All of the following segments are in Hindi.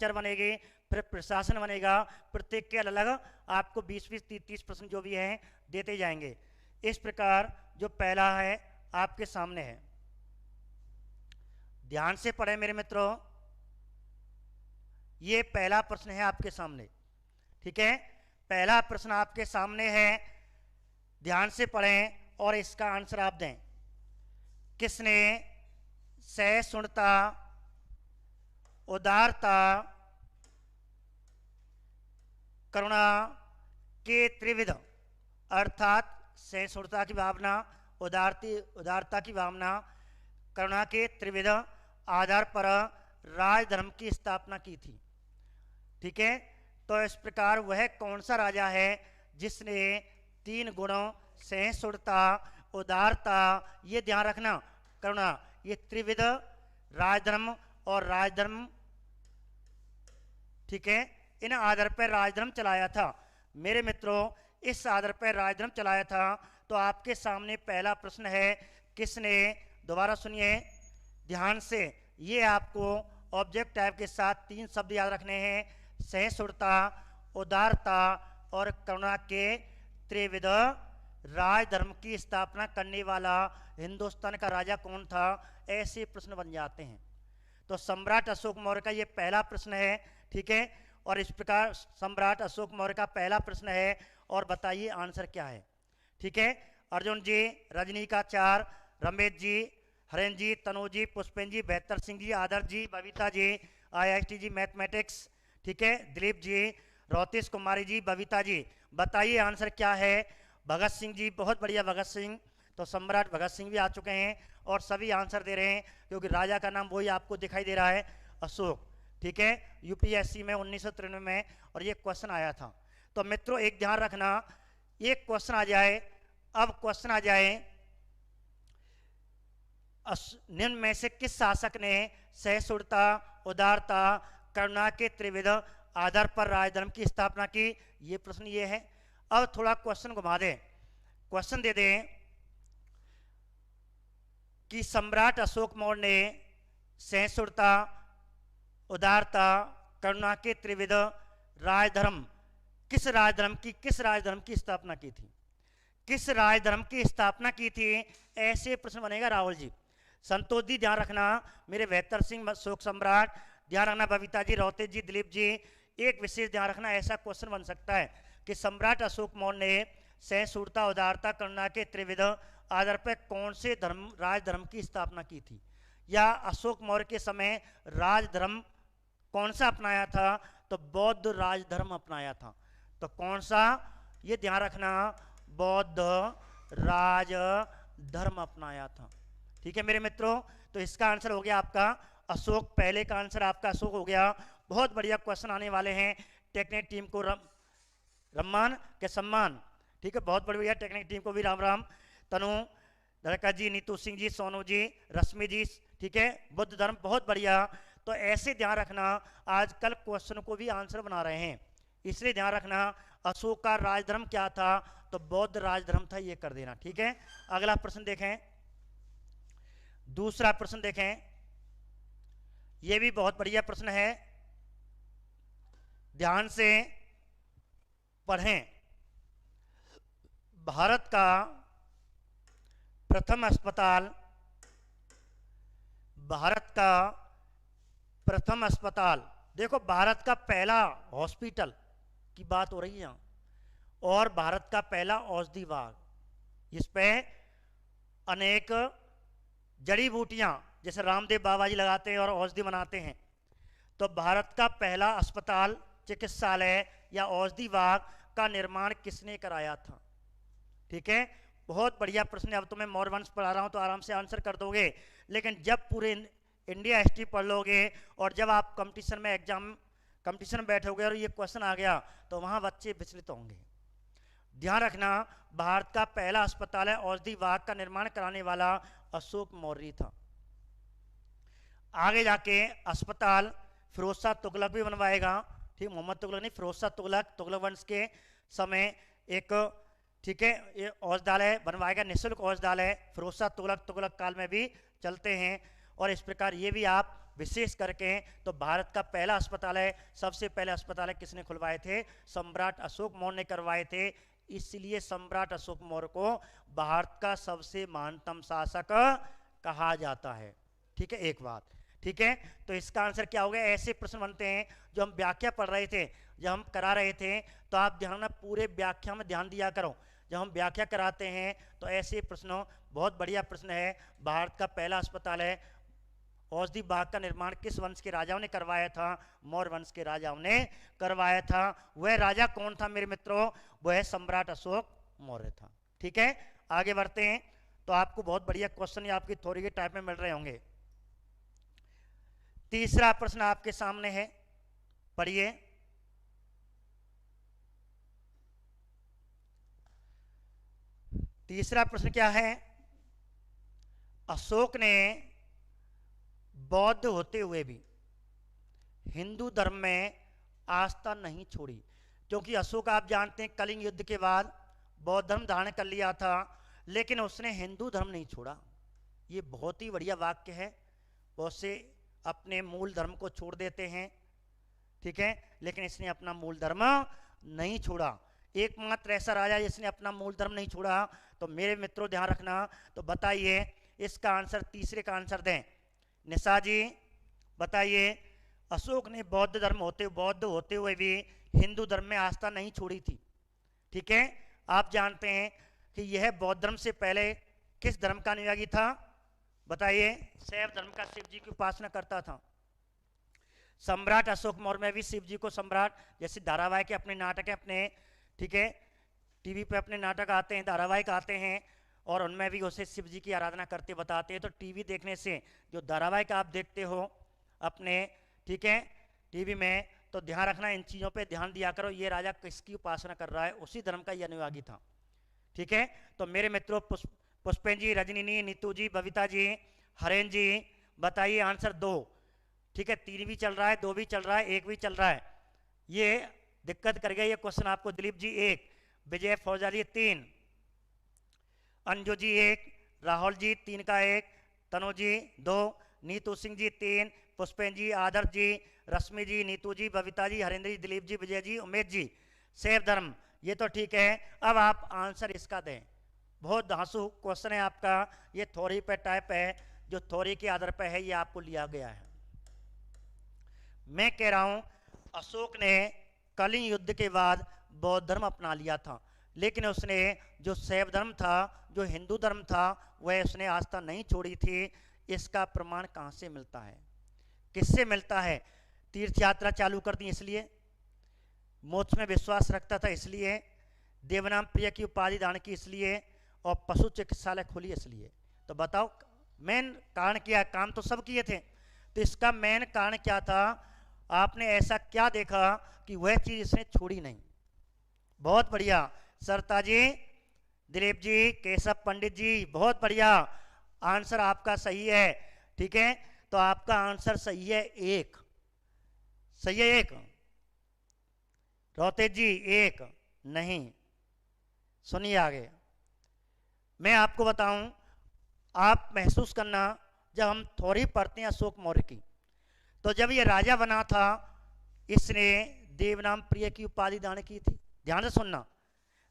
स्ट्रक्चर बनेगी, फिर प्रशासन बनेगा, प्रत्येक के अलग अलग आपको 20-20, 30-30% जो भी है देते जाएंगे। इस प्रकार जो पहला है आपके सामने है, ध्यान से पढ़े मेरे मित्रों, ये पहला प्रश्न है आपके सामने, ठीक है। पहला प्रश्न आपके सामने है, ध्यान से पढ़ें और इसका आंसर आप दें। किसने सहिष्णुता, उदारता, करुणा के त्रिविध अर्थात सहिष्णुता की भावना, उदारता की भावना, करुणा के त्रिविध आधार पर राजधर्म की स्थापना की थी, ठीक है। तो इस प्रकार वह कौन सा राजा है जिसने 3 गुणों सहिष्णुता, उदारता, ये ध्यान रखना, करुणा, ये त्रिविध राजधर्म और राजधर्म, ठीक है, इन आधार पर राजधर्म चलाया था। मेरे मित्रों, इस आधार पर राजधर्म चलाया था। तो आपके सामने पहला प्रश्न है, किसने, दोबारा सुनिए ध्यान से, ये आपको ऑब्जेक्ट टाइप के साथ 3 शब्द याद रखने हैं, सहिष्णुता, उदारता और करुणा के त्रिविध राजधर्म की स्थापना करने वाला हिंदुस्तान का राजा कौन था, ऐसे प्रश्न बन जाते हैं। तो सम्राट अशोक मौर्य का ये पहला प्रश्न है, ठीक है। और इस प्रकार सम्राट अशोक मौर्य का पहला प्रश्न है, और बताइए आंसर क्या है, ठीक है। अर्जुन जी, रजनीकाचार्य, रमेश जी, हरेन जी, तनुज जी, पुष्पेन जी, बेहतर सिंह जी, आदर्श जी, बबीता जी, IIT जी मैथमेटिक्स, ठीक है, दिलीप जी, रोहतेश कुमारी जी, बबीता जी, बताइए आंसर क्या है। भगत सिंह जी, बहुत बढ़िया भगत सिंह, तो सम्राट भगत सिंह भी आ चुके हैं और सभी आंसर दे रहे हैं, क्योंकि राजा का नाम वही आपको दिखाई दे रहा है, अशोक, ठीक है। UPSC में 1993 में और ये क्वेश्चन आया था। तो मित्रों एक ध्यान रखना, एक क्वेश्चन आ जाए, अब क्वेश्चन आ जाए, निम्न में से किस शासक ने सहिष्णुता, उदारता, करुणा के त्रिविध आधार पर राजधर्म की स्थापना की, ये प्रश्न ये है। अब थोड़ा क्वेश्चन घुमा दें, क्वेश्चन दे दें कि सम्राट अशोक मौर्य ने सहिष्णुता, उदारता, करुणा के त्रिविध राजधर्म, किस राजधर्म की स्थापना की थी, किस राजधर्म की स्थापना की थी, ऐसे प्रश्न बनेगा राहुल जी। संतोष जी ध्यान रखना, मेरे बेहतर सिंह, अशोक सम्राट ध्यान रखना, बबीता जी, रोहतेश जी, दिलीप जी, एक विशेष ध्यान रखना, ऐसा क्वेश्चन बन सकता है कि सम्राट अशोक मौर्य ने सहिष्णुता, उदारता, करुणा के त्रिविध आधार पर कौन से राजधर्म की स्थापना की थी, या अशोक मौर्य के समय राजधर्म कौन सा अपनाया था, तो बौद्ध राजधर्म अपनाया था। तो कौन सा, ये ध्यान रखना, बौद्ध राजधर्म अपनाया था, ठीक है मेरे मित्रों। तो इसका आंसर हो गया आपका अशोक, पहले का आंसर आपका अशोक हो गया। बहुत बढ़िया क्वेश्चन आने वाले हैं, टेक्निक टीम को सम्मान के सम्मान, ठीक है, बहुत बढ़िया, टेक्निक टीम को भी राम राम। तनु धड़का जी, नीतू सिंह जी, सोनू जी, रश्मि जी, ठीक है, बुद्ध धर्म, बहुत बढ़िया। तो ऐसे ध्यान रखना, आजकल क्वेश्चन को भी आंसर बना रहे हैं, इसलिए ध्यान रखना अशोक का राजधर्म क्या था, तो बौद्ध राजधर्म था, ये कर देना, ठीक है। अगला प्रश्न देखें, दूसरा प्रश्न देखें, यह भी बहुत बढ़िया प्रश्न है, ध्यान से पढ़ें। भारत का प्रथम अस्पताल, भारत का प्रथम अस्पताल, देखो भारत का पहला हॉस्पिटल की बात हो रही है यहाँ, और भारत का पहला औषधि बाग, इस पे अनेक जड़ी बूटियां जैसे रामदेव बाबा जी लगाते हैं और औषधि बनाते हैं। तो भारत का पहला अस्पताल, चिकित्सालय या औषधि बाग का निर्माण किसने कराया था, ठीक है। बहुत बढ़िया प्रश्न है, अब तो मैं मौर्य वंश पढ़ा रहा हूं तो आराम से आंसर कर दोगे, लेकिन जब पूरे इंडिया हिस्ट्री पढ़ लोगे और जब आप कंपटीशन में कंपटीशन में बैठोगे और ये क्वेश्चन आ गया तो वहां बच्चे विचलित होंगे। ध्यान रखना, भारत का पहला अस्पताल है औषधि बाग का निर्माण कराने वाला अशोक मौर्य था। आगे जाके अस्पताल फिरोज शाह तुगलक भी बनवाएगा, ठीक, मोहम्मद तुगलक नहीं, फिरोज शाह तुगलक, तुगलक वंश के समय एक, ठीक है, ये औषधालय बनवाएगा, निःशुल्क औषधालय, फिरोज शाह तुगलक काल में भी चलते हैं। और इस प्रकार ये भी आप विशेष करके तो भारत का पहला अस्पताल है, सबसे पहले अस्पताल किसने खुलवाए थे? सम्राट अशोक मौर्य ने करवाए थे। इसलिए सम्राट अशोक मौर्य को भारत का सबसे महानतम शासक कहा जाता है। ठीक है, एक बात। ठीक है, तो इसका आंसर क्या हो गया? ऐसे प्रश्न बनते हैं जो हम व्याख्या पढ़ रहे थे, जब हम करा रहे थे, तो आप ध्यान पूरे व्याख्या में ध्यान दिया करो। जब हम व्याख्या कराते हैं तो ऐसे प्रश्नों, बहुत बढ़िया प्रश्न है, भारत का पहला अस्पताल है, औषधि बाग का निर्माण किस वंश के राजाओं ने करवाया था? मौर्य वंश के राजाओं ने करवाया था। वह राजा कौन था मेरे मित्रों? वह सम्राट अशोक मौर्य था। ठीक है, आगे बढ़ते हैं। तो आपको बहुत बढ़िया क्वेश्चन आपकी थ्योरी के टाइप में मिल रहे होंगे। तीसरा प्रश्न आपके सामने है, पढ़िए। तीसरा प्रश्न क्या है? अशोक ने बौद्ध होते हुए भी हिंदू धर्म में आस्था नहीं छोड़ी। क्योंकि अशोक आप जानते हैं कलिंग युद्ध के बाद बौद्ध धर्म धारण कर लिया था, लेकिन उसने हिंदू धर्म नहीं छोड़ा। ये बहुत ही बढ़िया वाक्य है। बहुत से अपने मूल धर्म को छोड़ देते हैं, ठीक है, लेकिन इसने अपना मूल धर्म नहीं छोड़ा। एकमात्र ऐसा राजा जिसने अपना मूल धर्म नहीं छोड़ा। तो मेरे मित्रों ध्यान रखना। तो बताइए इसका आंसर, तीसरे का आंसर दें। निशा जी बताइए, अशोक ने बौद्ध होते हुए भी हिंदू धर्म में आस्था नहीं छोड़ी थी। ठीक है, आप जानते हैं कि यह बौद्ध धर्म से पहले किस धर्म का अनुयायी था? बताइए। शैव धर्म का, शिव जी की उपासना करता था। सम्राट अशोक मौर्य में भी शिव जी को सम्राट, जैसे धारावाहिक अपने नाटक है अपने, ठीक है, टीवी पे अपने नाटक आते हैं, धारावाहिक आते हैं, और उनमें भी उसे शिव जी की आराधना करते बताते हैं। तो टीवी देखने से जो धारावाहिक आप देखते हो अपने, ठीक है, टीवी में, तो ध्यान रखना, इन चीज़ों पे ध्यान दिया करो। ये राजा किसकी उपासना कर रहा है? उसी धर्म का ये अनुयायी था। ठीक है, तो मेरे मित्रों पुष्पेन जी, रजनी, नीतू जी, बबीता जी, हरेन जी, बताइए आंसर 2। ठीक है, 3 भी चल रहा है, 2 भी चल रहा है, 1 भी चल रहा है। ये दिक्कत कर गया ये क्वेश्चन आपको। दिलीप जी 1, विजय फौजारी 3, अंजू जी 1, राहुल जी 3 का 1, तनु जी 2, नीतू सिंह जी 3, पुष्पेन जी, आदर्श जी, रश्मि जी, नीतू जी, बबीता जी, हरेंद्र जी, दिलीप जी, विजय जी, उमेश जी। शैव धर्म, ये तो ठीक है। अब आप आंसर इसका दें। बहुत धांसू क्वेश्चन है आपका, ये थ्योरी पे टाइप है, जो थ्योरी के आधार पर है, ये आपको लिया गया है। मैं कह रहा हूं अशोक ने कलिंग युद्ध के बाद बौद्ध धर्म अपना लिया था, लेकिन उसने जो शैव धर्म था, जो हिंदू धर्म था, वह उसने आस्था नहीं छोड़ी थी। इसका प्रमाण कहां से मिलता है? किससे मिलता है? तीर्थ यात्रा चालू कर दी इसलिए, मोक्ष में विश्वास रखता था इसलिए, देवनाम प्रिय की उपाधि दान की इसलिए, और पशु चिकित्सालय खोली इसलिए। तो बताओ मेन कारण क्या? काम तो सब किए थे, तो इसका मेन कारण क्या था? आपने ऐसा क्या देखा कि वह चीज इसने छोड़ी नहीं? बहुत बढ़िया सरता जी, दिलीप जी, केशव पंडित जी, बहुत बढ़िया आंसर आपका सही है। ठीक है, तो आपका आंसर सही है 1, सही है 1। रोतेश जी 1 नहीं। सुनिए आगे, मैं आपको बताऊं, आप महसूस करना, जब हम थ्योरी पढ़ते हैं अशोक मौर्य की, तो जब ये राजा बना था, इसने देवनाम प्रिय की उपाधि दान की थी। ध्यान से सुनना,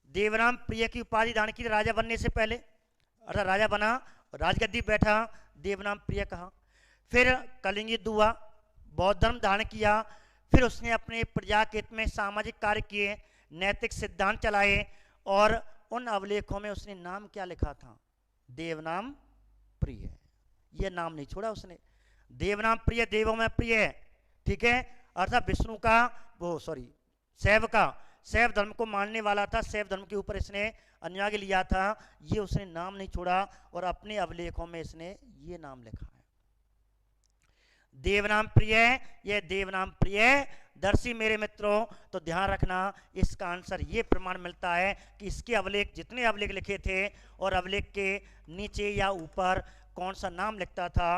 देवनाम प्रिय की उपाधि दान की राजा बनने से पहले, अर्थात राजा बना, राजगद्दी बैठा, देवनाम प्रिय कहा। फिर कलिंग युद्ध हुआ, बौद्ध धर्म धारण किया, फिर उसने अपने प्रजा के हित में सामाजिक कार्य किए, नैतिक सिद्धांत चलाए, और उन अवलेखों में उसने नाम क्या लिखा था? देवनाम प्रिय। ये नाम नहीं छोड़ा उसने। देवनाम प्रिय, देवों में प्रिय है। ठीक है, अर्थात विष्णु का, वो सॉरी शैव का, शैव धर्म को मानने वाला था, शैव धर्म के ऊपर इसने अनुयायी लिया था। ये उसने नाम नहीं छोड़ा, और अपने अवलेखों में इसने ये नाम लिखा है, देवनाम प्रिय। ये देवनाम प्रिय दर्शी मेरे मित्रों, तो ध्यान रखना, इसका आंसर ये प्रमाण मिलता है कि इसके अवलेख, जितने अवलेख लिखे थे, और अवलेख के नीचे या ऊपर कौन सा नाम लिखता था?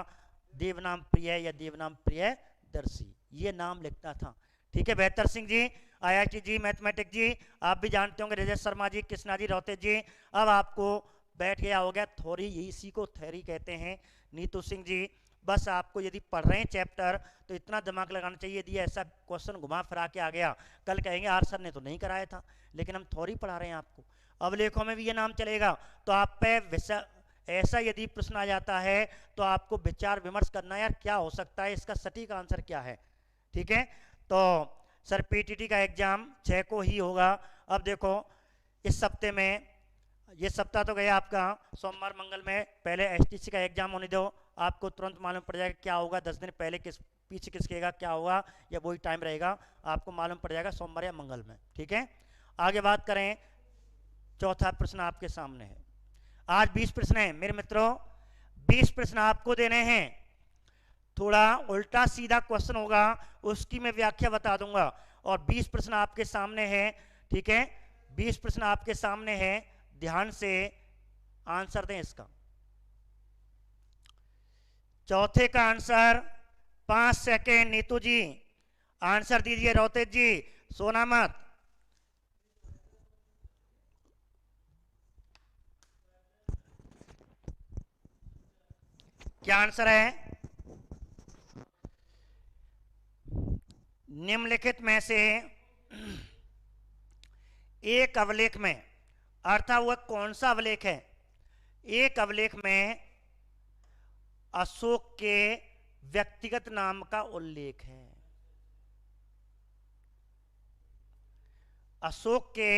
देवनाम प्रिय या देवनाम प्रिय दर्शी, ये नाम लिखता था। ठीक है, बेहतर सिंह जी, IIT जी, मैथमेटिक्स जी, आप भी जानते होंगे, रजत शर्मा जी, कृष्णा जी, रोतेश जी। अब आपको बैठ गया हो गया थ्योरी, इसी को थ्योरी कहते हैं। नीतू सिंह जी, बस आपको यदि पढ़ रहे हैं चैप्टर तो इतना दिमाग लगाना चाहिए, यदि ऐसा क्वेश्चन घुमा फिरा के आ गया कल कहेंगे आर सर ने तो नहीं कराया था, लेकिन हम थोड़ी पढ़ा रहे हैं आपको। अवलेखों में भी ये नाम चलेगा। तो आप पे ऐसा यदि प्रश्न आ जाता है तो आपको विचार विमर्श करना है, यार क्या हो सकता है, इसका सटीक आंसर क्या है। ठीक है, तो सर पीटीटी का एग्जाम 6 को ही होगा। अब देखो इस हफ्ते में, ये सप्ताह तो गया आपका, सोमवार मंगल में पहले एसटीसी का एग्जाम होने दो, आपको तुरंत मालूम पड़ जाएगा क्या होगा। 10 दिन पहले किस पीछे किसकेगा क्या होगा, या वही टाइम रहेगा, आपको मालूम पड़ जाएगा सोमवार या मंगल में। ठीक है, आगे बात करें, चौथा प्रश्न आपके सामने है। आज 20 प्रश्न है मेरे मित्रों, 20 प्रश्न आपको देने हैं। थोड़ा उल्टा सीधा क्वेश्चन होगा, उसकी मैं व्याख्या बता दूंगा। और 20 प्रश्न आपके सामने है। ठीक है, 20 प्रश्न आपके सामने है, ध्यान से आंसर दें इसका। चौथे का आंसर 5 सेकेंड, नीतू जी आंसर दीजिए, रोतेश जी सोना मत। क्या आंसर है? निम्नलिखित में से एक अवलेख में, अर्थात वह कौन सा अवलेख है? एक अवलेख में अशोक के व्यक्तिगत नाम का उल्लेख है। अशोक के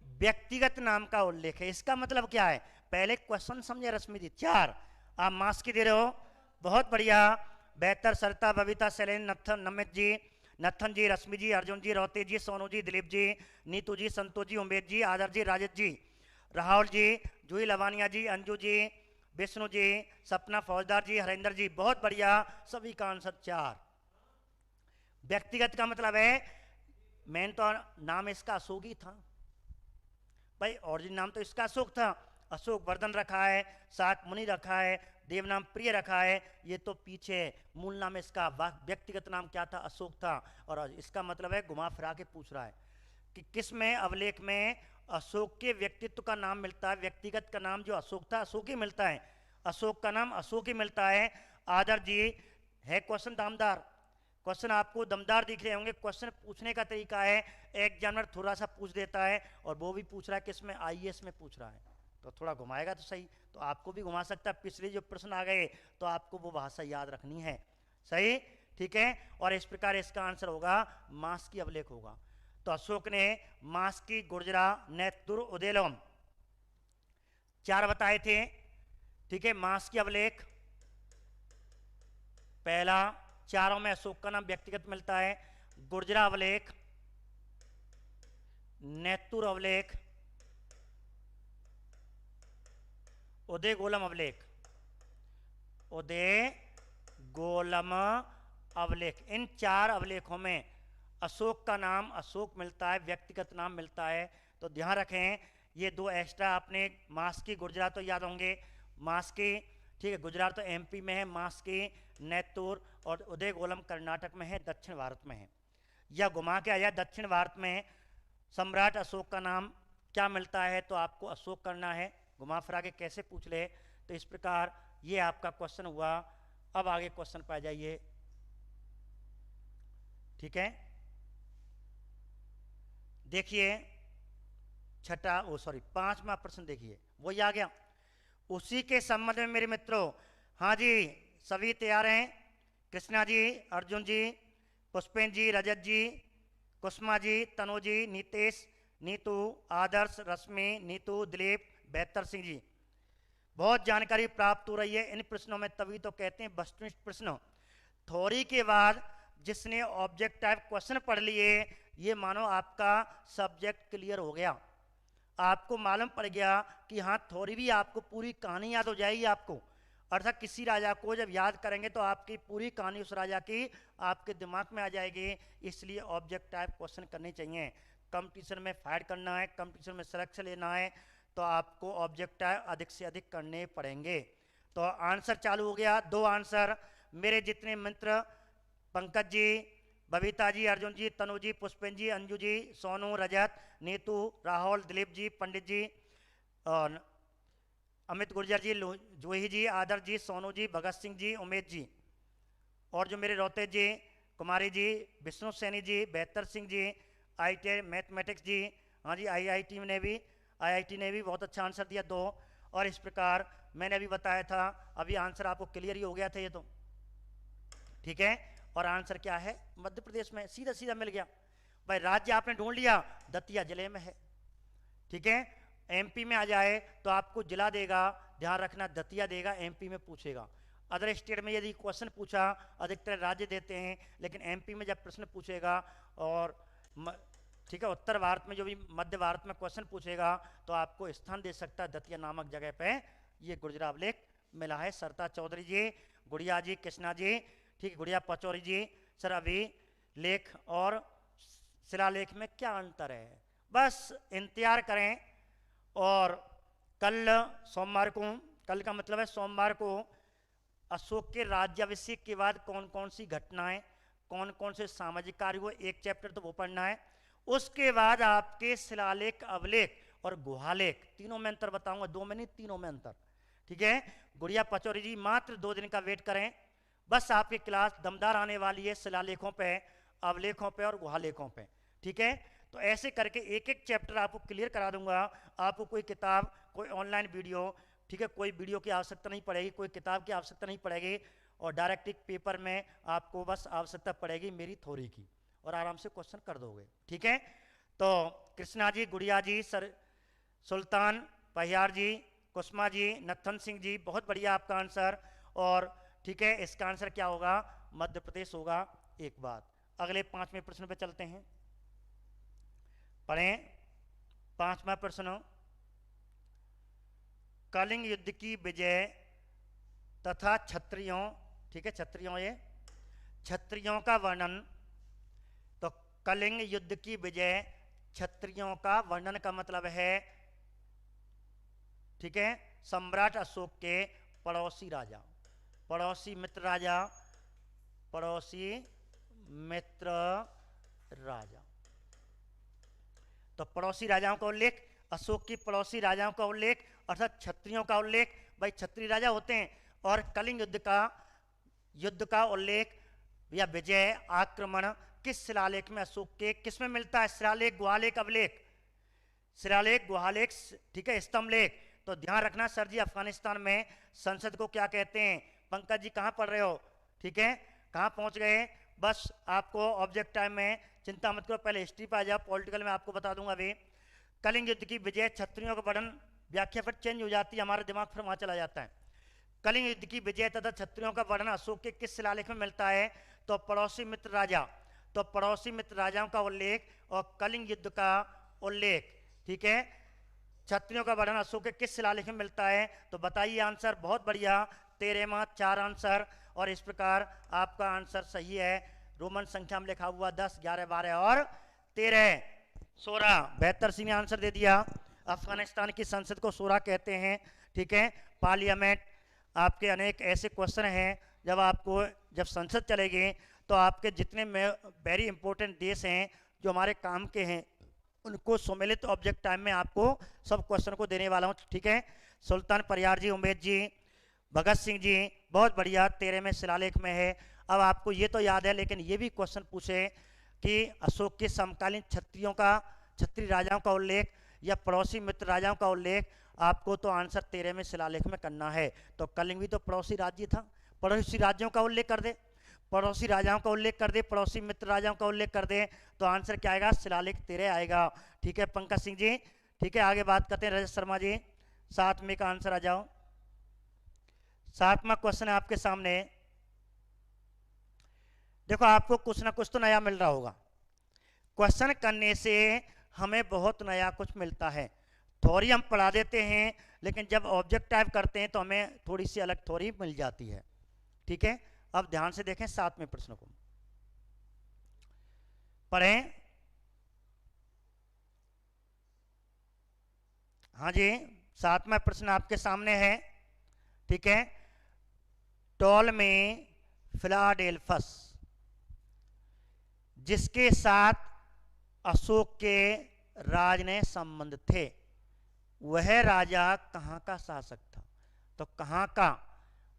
व्यक्तिगत नाम का उल्लेख है, इसका मतलब क्या है? पहले क्वेश्चन समझे रश्मि जी। 4 आप मार्क्स की दे रहे हो, बहुत बढ़िया। बेहतर, सरिता, बबीता, शैलेन, नथन, नमित जी, नथन जी, रश्मि जी, अर्जुन जी, रोतेश जी, सोनू जी, दिलीप जी, नीतू जी, संतोष जी, उमेश जी, आदर जी, राजेश जी, राहुल जी, जूही लवानिया जी, अंजू जी, विष्णु जी, सपना फौजदार जी, हरेंद्र जी, बहुत बढ़िया। सभी का आंसर 4। व्यक्तिगत का मतलब है, मेन तो नाम इसका अशोक ही था भाई, ओरिजिन नाम तो इसका अशोक था। अशोक वर्धन रखा है, शाक मुनि रखा है, देवनाम प्रिय रखा है, ये तो पीछे मूल नाम इसका, व्यक्तिगत नाम क्या था? अशोक था। और इसका मतलब है, घुमा फिरा के पूछ रहा है कि किस में अवलेख में अशोक के व्यक्तित्व का नाम मिलता है, व्यक्तिगत का नाम जो अशोक था अशोक ही मिलता है, अशोक का नाम अशोक ही मिलता है। आदर जी है क्वेश्चन दमदार, क्वेश्चन आपको दमदार दिख रहे होंगे। क्वेश्चन पूछने का तरीका है, एग्जामिनर थोड़ा सा पूछ देता है, और वो भी पूछ रहा है किसमें? आईएएस में पूछ रहा है, तो थोड़ा घुमाएगा तो सही, तो आपको भी घुमा सकता है। पिछले जो प्रश्न आ गए तो आपको वो भाषा याद रखनी है, सही। ठीक है, और इस प्रकार इसका आंसर होगा मास की अवलेख होगा। तो अशोक ने मास की, गुर्जरा, नेतुर, उदेलम 4 बताए थे। ठीक है, मास की अवलेख पहला, चारों में अशोक का नाम व्यक्तिगत मिलता है। गुर्जरा अवलेख, नेतुर अवलेख, उदय गोलम अवलेख, उदय गोलम अवलेख, इन 4 अवलेखों में अशोक का नाम अशोक मिलता है, व्यक्तिगत नाम मिलता है। तो ध्यान रखें, ये 2 एक्स्ट्रा आपने, मास की, गुजरात तो याद होंगे, मास की, ठीक है, गुजरात तो एमपी में है, मास की, नेतुर और उदय गोलम कर्नाटक में है, दक्षिण भारत में है। या घुमा के आया, दक्षिण भारत में सम्राट अशोक का नाम क्या मिलता है, तो आपको अशोक करना है, घुमा फिरा के कैसे पूछ ले। तो इस प्रकार ये आपका क्वेश्चन हुआ। अब आगे क्वेश्चन पर आ जाइए। ठीक है, देखिए छठा, ओ सॉरी 5वां प्रश्न देखिए, वही आ गया उसी के संबंध में मेरे मित्रों। हाँ जी, सभी तैयार हैं? कृष्णा जी, अर्जुन जी, पुष्पेन जी, रजत जी, कुसुमा जी, तनु जी, नीतेश, नीतू, आदर्श, रश्मि, नीतू, दिलीप, बेहतर सिंह जी, बहुत जानकारी प्राप्त हो रही है इन प्रश्नों में, तभी तो कहते हैं वस्तुनिष्ठ प्रश्न। थ्योरी के बाद जिसने ऑब्जेक्ट टाइप क्वेश्चन पढ़ लिए, ये मानो आपका सब्जेक्ट क्लियर हो गया, आपको मालूम पड़ गया कि हाँ थ्योरी भी आपको पूरी कहानी याद हो जाएगी आपको। अर्थात किसी राजा को जब याद करेंगे तो आपकी पूरी कहानी उस राजा की आपके दिमाग में आ जाएगी। इसलिए ऑब्जेक्ट टाइप क्वेश्चन करने चाहिए। कंपटीशन में फाइट करना है, कंपटीशन में सिलेक्शन लेना है, तो आपको ऑब्जेक्ट टाइप अधिक से अधिक करने पड़ेंगे। तो आंसर चालू हो गया। 2 आंसर मेरे जितने मित्र, पंकज जी, बबीता जी, अर्जुन जी, तनु जी, पुष्पेन जी, अंजू जी, सोनू, रजत, नीतू, राहुल, दिलीप जी, पंडित जी, और अमित गुर्जर जी, जूही जी, आदर जी, सोनू जी, भगत सिंह जी, उमेश जी, और जो मेरे रोहते जी, कुमारी जी, विष्णु सैनी जी, बेहतर सिंह जी, IIT मैथमेटिक्स जी, हाँ जी, IIT ने भी बहुत अच्छा आंसर दिया 2। और इस प्रकार मैंने अभी बताया था, अभी आंसर आपको क्लियर ही हो गया था ये तो, ठीक है। और आंसर क्या है? मध्य प्रदेश में, सीधा सीधा मिल गया भाई। राज्य आपने ढूंढ लिया, दतिया जिले में है, ठीक है। MP में आ जाए तो आपको जिला देगा, ध्यान रखना, दतिया देगा, MP में पूछेगा। अदर स्टेट में यदि क्वेश्चन पूछा, अधिकतर राज्य देते हैं, लेकिन MP में जब प्रश्न पूछेगा और ठीक है, उत्तर भारत में जो भी मध्य भारत में क्वेश्चन पूछेगा तो आपको स्थान दे सकता है दतिया नामक जगह पे। ये गुजरात लेख मिला है। सरता चौधरी जी, गुड़िया जी, कृष्णा जी, ठीक है, गुड़िया पचौरी जी। सर अभी लेख और शिलालेख में क्या अंतर है, बस इंतजार करें। और कल सोमवार को, कल का मतलब है सोमवार को, अशोक के राज्याभिषेक के बाद कौन कौन सी घटनाएं, कौन कौन से सामाजिक कार्य हुए, एक चैप्टर तो वो पढ़ना है। उसके बाद आपके शिलालेख, अवलेख और गुहालेख, तीनों में अंतर बताऊंगा, 2 में नहीं, तीनों में अंतर, ठीक है। गुड़िया पचौरी जी मात्र 2 दिन का वेट करें, बस आपकी क्लास दमदार आने वाली है शिलालेखों पे, अवलेखों पे और गुहालेखों पे, ठीक है। तो ऐसे करके एक एक चैप्टर आपको क्लियर करा दूंगा। आपको कोई किताब, कोई ऑनलाइन वीडियो, ठीक है, कोई वीडियो की आवश्यकता नहीं पड़ेगी, कोई किताब की आवश्यकता नहीं पड़ेगी, और डायरेक्ट पेपर में आपको बस आवश्यकता पड़ेगी मेरी थ्योरी की, और आराम से क्वेश्चन कर दोगे, ठीक है। तो कृष्णा जी, गुड़िया जी, सर सुल्तान पहियार जी, कुसमा जी, नथन सिंह जी, बहुत बढ़िया आपका आंसर। और ठीक है, इसका आंसर क्या होगा? मध्य प्रदेश होगा। एक बात, अगले 5वें प्रश्न पे चलते हैं, पढ़ें 5वां प्रश्न। कलिंग युद्ध की विजय तथा क्षत्रियों, ठीक है, क्षत्रियों, ये क्षत्रियों का वर्णन। तो कलिंग युद्ध की विजय, क्षत्रियों का वर्णन का मतलब है, ठीक है, सम्राट अशोक के पड़ोसी राजा, पड़ोसी मित्र राजा, पड़ोसी मित्र राजा। तो पड़ोसी राजाओं का उल्लेख, अशोक की पड़ोसी राजाओं का उल्लेख, अर्थात क्षत्रियों का उल्लेख, भाई क्षत्रिय राजा होते हैं। और कलिंग युद्ध का उल्लेख या विजय, आक्रमण किस शिलालेख में, अशोक के किस में मिलता है? शिलालेख, गुहालेख, अवलेख, शिलालेख, गुहालेख, ठीक है, स्तंभ लेख। तो ध्यान रखना सर जी, अफगानिस्तान में संसद को क्या कहते हैं? पंकज जी कहाँ पढ़ रहे हो, ठीक है, कहाँ पहुंच गए? बस आपको ऑब्जेक्ट टाइम में चिंता मत करो, पहले हिस्ट्री पर आ जाओ, पॉलिटिकल में आपको बता दूंगा अभी। कलिंग युद्ध की विजय, क्षत्रियों का वर्णन, व्याख्या फिर चेंज हो जाती है, हमारा दिमाग फिर वहां चला जाता है। कलिंग युद्ध की विजय तथा क्षत्रियों का वर्णन अशोक के किस शिलालेख में मिलता है? तो पड़ोसी मित्र राजा, तो पड़ोसी मित्र राजाओं का उल्लेख और कलिंग युद्ध का उल्लेख, ठीक है। क्षत्रियों का वर्णन अशोक के किस शिलालेख में मिलता है? तो बताइए आंसर, बहुत बढ़िया, 13वां, 4 आंसर। और इस प्रकार आपका आंसर सही है। रोमन संख्या में लिखा हुआ 10, 11, 12 और 13, 16। बेहतर सिंह ने आंसर दे दिया। अफगानिस्तान की संसद को शोरा कहते हैं, ठीक है, पार्लियामेंट। आपके अनेक ऐसे क्वेश्चन हैं, जब संसद चलेगी तो आपके जितने वेरी इंपॉर्टेंट देश हैं जो हमारे काम के हैं, उनको सम्मिलित ऑब्जेक्ट टाइम में आपको सब क्वेश्चन को देने वाला हूँ, ठीक है। सुल्तान परियार जी, उमेद जी, भगत सिंह जी, बहुत बढ़िया, 13वें शिलालेख में है। अब आपको ये तो याद है, लेकिन ये भी क्वेश्चन पूछे कि अशोक के समकालीन क्षत्रिय राजाओं का उल्लेख या पड़ोसी मित्र राजाओं का उल्लेख, आपको तो आंसर 13वें शिलालेख में करना है। तो कलिंग भी तो पड़ोसी राज्य था, पड़ोसी राज्यों का उल्लेख कर दे, पड़ोसी राजाओं का उल्लेख कर दे, पड़ोसी मित्र राजाओं का उल्लेख कर दे, तो आंसर क्या आएगा? शिलालेख 13 आएगा, ठीक है पंकज सिंह जी, ठीक है। आगे बात करते हैं, रजत शर्मा जी, 7वें का आंसर आ जाओ। 7वां क्वेश्चन है आपके सामने। देखो, आपको कुछ ना कुछ तो नया मिल रहा होगा, क्वेश्चन करने से हमें बहुत नया कुछ मिलता है। थ्योरी हम पढ़ा देते हैं, लेकिन जब ऑब्जेक्ट टाइप करते हैं तो हमें थोड़ी सी अलग थ्योरी मिल जाती है, ठीक है। अब ध्यान से देखें 7वें प्रश्न को, पढ़ें। हाँ जी, 7वां प्रश्न आपके सामने है, ठीक है। टॉलमी फिलाडेल्फस, जिसके साथ अशोक के राज ने संबंध थे, वह राजा कहाँ का शासक था? तो कहाँ का,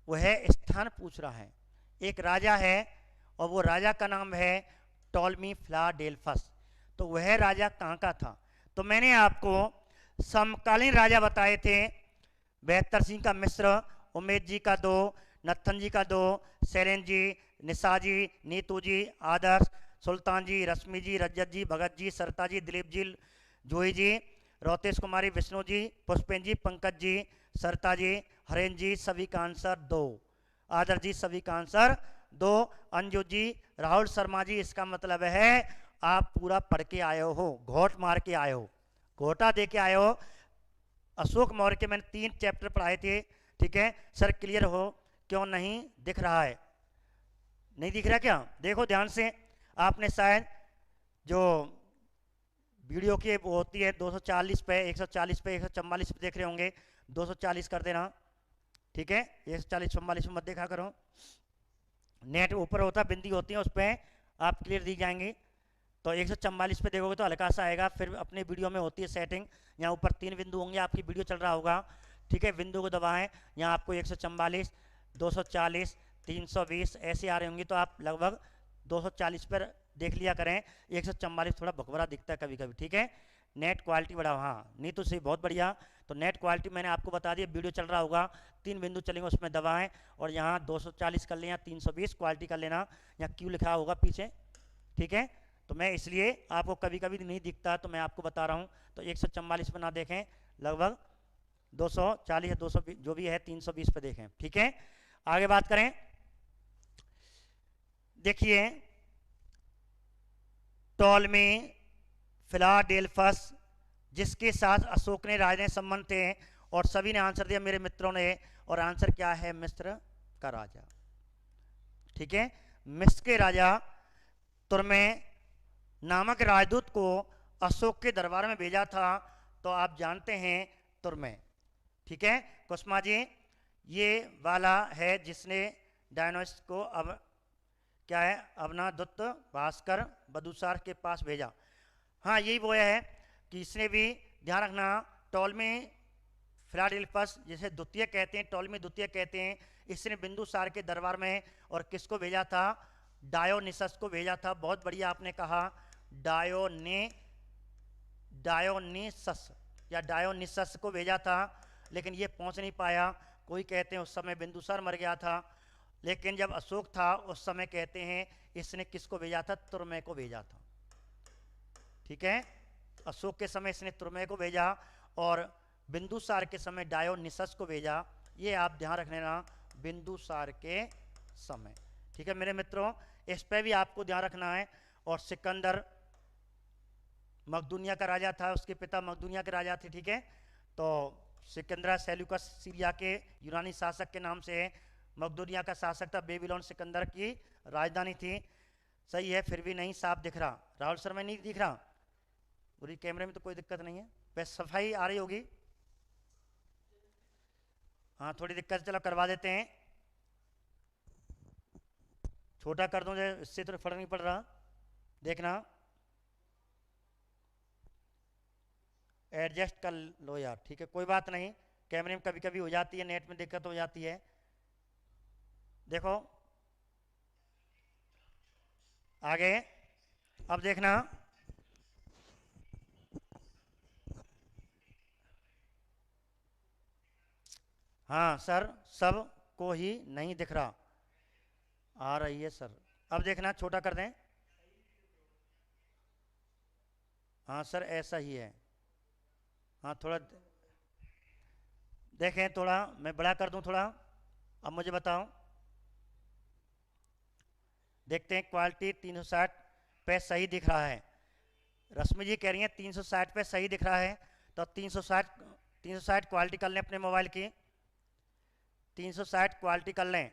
वह स्थान पूछ रहा है, एक राजा है और वो राजा का नाम है टॉलमी फिलाडेल्फस। तो वह राजा कहाँ का था? तो मैंने आपको समकालीन राजा बताए थे, बेहतर सिंह का मिस्र, उमेद जी का 2, नत्थन जी का 2, सैलन जी, निशा जी, नीतू जी, आदर्श, सुल्तान जी, रश्मि जी, रजत जी, भगत जी, सरता जी, दिलीप जी, जूही जी, रोतेश कुमारी, विष्णु जी, पुष्पेन जी, पंकज जी, सरता जी, हरेन जी, सभी का आंसर 2। आदर्श जी, सभी का आंसर 2। अंजू जी, राहुल शर्मा जी, इसका मतलब है आप पूरा पढ़ के आए हो, घोट मार के आए हो, घोटा दे के आए हो। अशोक मौर्य के मैंने 3 चैप्टर पढ़ाए थे, ठीक है सर, क्लियर हो? क्यों नहीं दिख रहा है? नहीं दिख रहा क्या? देखो ध्यान से, आपने शायद जो वीडियो की वो होती है 240 पे, 140 पे, 144 पे देख रहे होंगे, 240 कर देना, ठीक है? 140 44 में मत देखा करो, नेट ऊपर होता, बिंदी होती है, उस पर आप क्लियर दी जाएंगी। तो 144 पे देखोगे तो हल्का सा आएगा, फिर अपने वीडियो में होती है सेटिंग, यहाँ ऊपर 3 बिंदु होंगे, आपकी वीडियो चल रहा होगा, ठीक है? बिंदु को दबाएं, यहाँ आपको 144, 240, 320 ऐसे आ रहे होंगे, तो आप लगभग 240 पर देख लिया करें। 144 थोड़ा भकभरा दिखता है कभी कभी, ठीक है? नेट क्वालिटी बढ़ाओ, हाँ नहीं तो सही, बहुत बढ़िया। तो नेट क्वालिटी मैंने आपको बता दिया, वीडियो चल रहा होगा, 3 बिंदु चलेंगे, उसमें दबाएं और यहाँ 240 कर लें या 320 क्वालिटी कर लेना, यहाँ क्यू लिखा होगा पीछे, ठीक है? तो मैं इसलिए आपको कभी कभी नहीं दिखता तो मैं आपको बता रहा हूँ। तो 144 पे ना देखें, लगभग 240 या 220 जो भी है 320 पे देखें, ठीक है? आगे बात करें, देखिए टॉलमी फिलाडेल्फस, जिसके साथ अशोक ने राजनयिक संबंध थे, और सभी ने आंसर दिया मेरे मित्रों ने, और आंसर क्या है? मिस्र का राजा, ठीक है? मिस्र के राजा तुर्मे नामक राजदूत को अशोक के दरबार में भेजा था, तो आप जानते हैं तुर्मे, ठीक है? कुसुमा जी, ये वाला है जिसने डायनोस को अब क्या है, अवनादुत भास्कर बदुसार के पास भेजा। हाँ यही वो है कि इसने भी ध्यान रखना, टॉलमी फिलाडेल्फस जिसे द्वितीय कहते हैं, टॉलमी द्वितीय कहते हैं, इसने बिंदुसार के दरबार में और किसको भेजा था? डायोनिसस को भेजा था। बहुत बढ़िया आपने कहा, डायोनिसस या डायोनिसस को भेजा था, लेकिन ये पहुंच नहीं पाया। कोई कहते हैं उस समय बिंदुसार मर गया था, लेकिन जब अशोक था उस समय कहते हैं इसने किसको भेजा था? तुर्मे को भेजा था, ठीक है? अशोक के समय इसने तुर्मे को भेजा और बिंदुसार के समय डायोनिसस को भेजा। ये आप ध्यान रख लेना, बिंदुसार के समय, ठीक है मेरे मित्रों? इस पर भी आपको ध्यान रखना है। और सिकंदर मकदूनिया का राजा था, उसके पिता मकदूनिया के राजा थे, ठीक है? तो सिकंदर सेल्यूकस सीरिया के यूनानी शासक के नाम से है, मकदूनिया का शासक था, बेबीलोन सिकंदर की राजधानी थी। सही है, फिर भी नहीं साफ दिख रहा, राहुल शर्मा नहीं दिख रहा, पूरी कैमरे में तो कोई दिक्कत नहीं है, बस सफाई आ रही होगी। हाँ थोड़ी दिक्कत, चलो करवा देते हैं, छोटा कर दूं, इससे तो फर्क नहीं पड़ रहा, देखना एडजस्ट कर लो यार, ठीक है? कोई बात नहीं, कैमरे में कभी कभी हो जाती है, नेट में दिक्कत हो जाती है। देखो आगे, अब देखना, हाँ सर सब को ही नहीं दिख रहा, आ रही है सर, अब देखना छोटा कर दें, हाँ सर ऐसा ही है, हाँ थोड़ा देखें, थोड़ा मैं बड़ा कर दूं थोड़ा, अब मुझे बताओ, देखते हैं क्वालिटी 360 पे सही दिख रहा है। रश्मि जी कह रही हैं 360 पे सही दिख रहा है, तो 360 क्वालिटी कर लें अपने मोबाइल की, 360 क्वालिटी कर लें।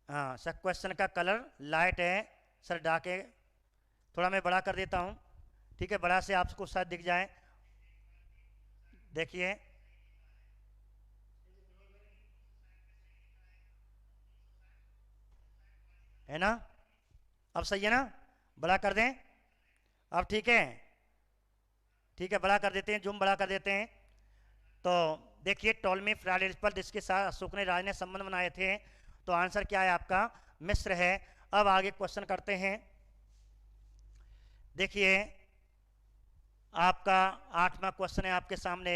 हाँ सर क्वेश्चन का कलर लाइट है सर, डाके थोड़ा मैं बड़ा कर देता हूँ, ठीक है? बड़ा से आपको शायद दिख जाए, देखिए है ना, अब सही है ना? बड़ा कर दें, अब ठीक है, ठीक है बड़ा कर देते हैं, जूम बड़ा कर देते हैं। तो देखिए टॉलमी फिलाडेल्फस जिसके साथ अशोक ने राजनयिक संबंध बनाए थे, तो आंसर क्या है आपका मिस्र है। अब आगे क्वेश्चन करते हैं। देखिए आपका 8वां क्वेश्चन है आपके सामने।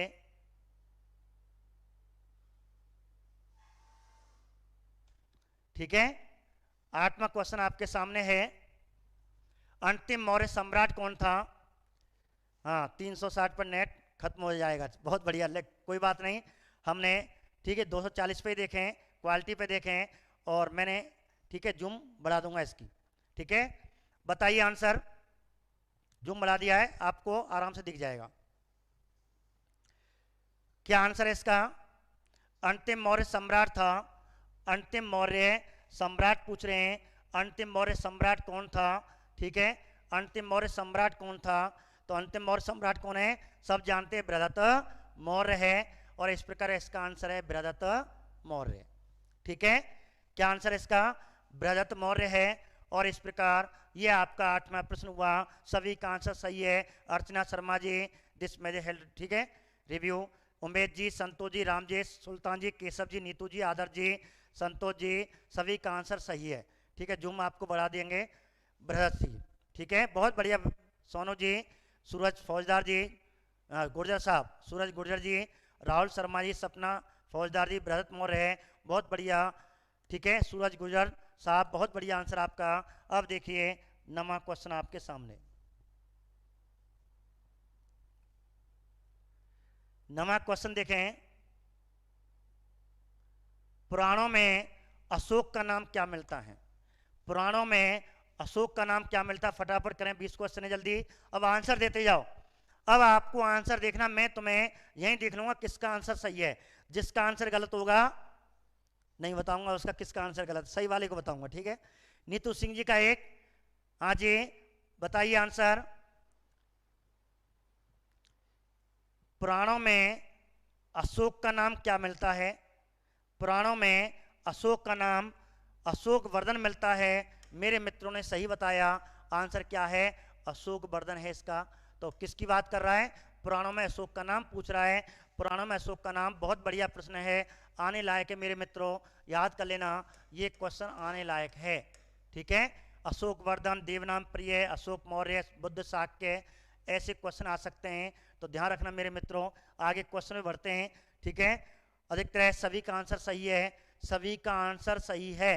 ठीक है, 8वां क्वेश्चन आपके सामने है। अंतिम मौर्य सम्राट कौन था? हाँ 360 पर नेट खत्म हो जाएगा, बहुत बढ़िया। कोई बात नहीं, हमने ठीक है 240 पे देखें, क्वालिटी पे देखें, और मैंने ठीक है जूम बढ़ा दूंगा इसकी। ठीक है, बताइए आंसर। जूम बढ़ा दिया है, आपको आराम से दिख जाएगा। क्या आंसर है इसका? अंतिम मौर्य सम्राट था। अंतिम मौर्य सम्राट पूछ रहे हैं, अंतिम मौर्य सम्राट कौन था? ठीक है, अंतिम मौर्य सम्राट कौन था? तो अंतिम मौर्य सम्राट कौन है? सब जानते हैं, बृहदत्त मौर्य है। और इस प्रकार इसका आंसर है बृहदत्त मौर्य। ठीक है, क्या आंसर है इसका? बृहदत्त मौर्य है। और इस प्रकार ये आपका 8वां प्रश्न हुआ। सभी का आंसर सही है। अर्चना शर्मा जी, दिस मेज हेल्ड। ठीक है, रिव्यू उमेश जी, संतोष जी, रामजेश, सुल्तान जी, केशव जी, नीतू जी, आदर्श जी, संतोष जी, सभी का आंसर सही है। ठीक है, जूम आपको बढ़ा देंगे। बृहदत्त जी, ठीक है, बहुत बढ़िया। सोनू जी, सूरज फौजदार जी, गुर्जर साहब, सूरज गुर्जर जी, राहुल शर्मा जी, सपना फौजदार जी, बृहदत्त मौर्य है, बहुत बढ़िया। ठीक है, सूरज गुर्जर साहब, बहुत बढ़िया आंसर आपका। अब देखिए 9वां क्वेश्चन आपके सामने। 9वां क्वेश्चन देखें। पुराणों में अशोक का नाम क्या मिलता है? पुराणों में अशोक का नाम क्या मिलता है? फटाफट करें, 20 क्वेश्चन है, जल्दी। अब आंसर देते जाओ। अब आपको आंसर देखना, मैं तुम्हें यहीं देख लूंगा किसका आंसर सही है। जिसका आंसर गलत होगा नहीं बताऊंगा, उसका किसका आंसर गलत, सही वाले को बताऊंगा। ठीक है, नीतू सिंह जी का एक। हाँ जी, बताइए आंसर। पुराणों में अशोक का नाम क्या मिलता है? पुराणों में अशोक का नाम अशोक वर्धन मिलता है। मेरे मित्रों ने सही बताया, आंसर क्या है? अशोक वर्धन है इसका। तो किसकी बात कर रहा है? पुराणों में अशोक का नाम पूछ रहा है। पुराणों में अशोक का नाम, बहुत बढ़िया प्रश्न है, आने लायक है मेरे मित्रों, याद कर लेना, ये क्वेश्चन आने लायक है। ठीक है, अशोक वर्धन, देवनाम प्रिय, अशोक मौर्य, बुद्ध शाक्य, ऐसे क्वेश्चन आ सकते हैं, तो ध्यान रखना मेरे मित्रों। आगे क्वेश्चन में बढ़ते हैं। ठीक है, अधिकतर सभी का आंसर सही है, सभी का आंसर सही है,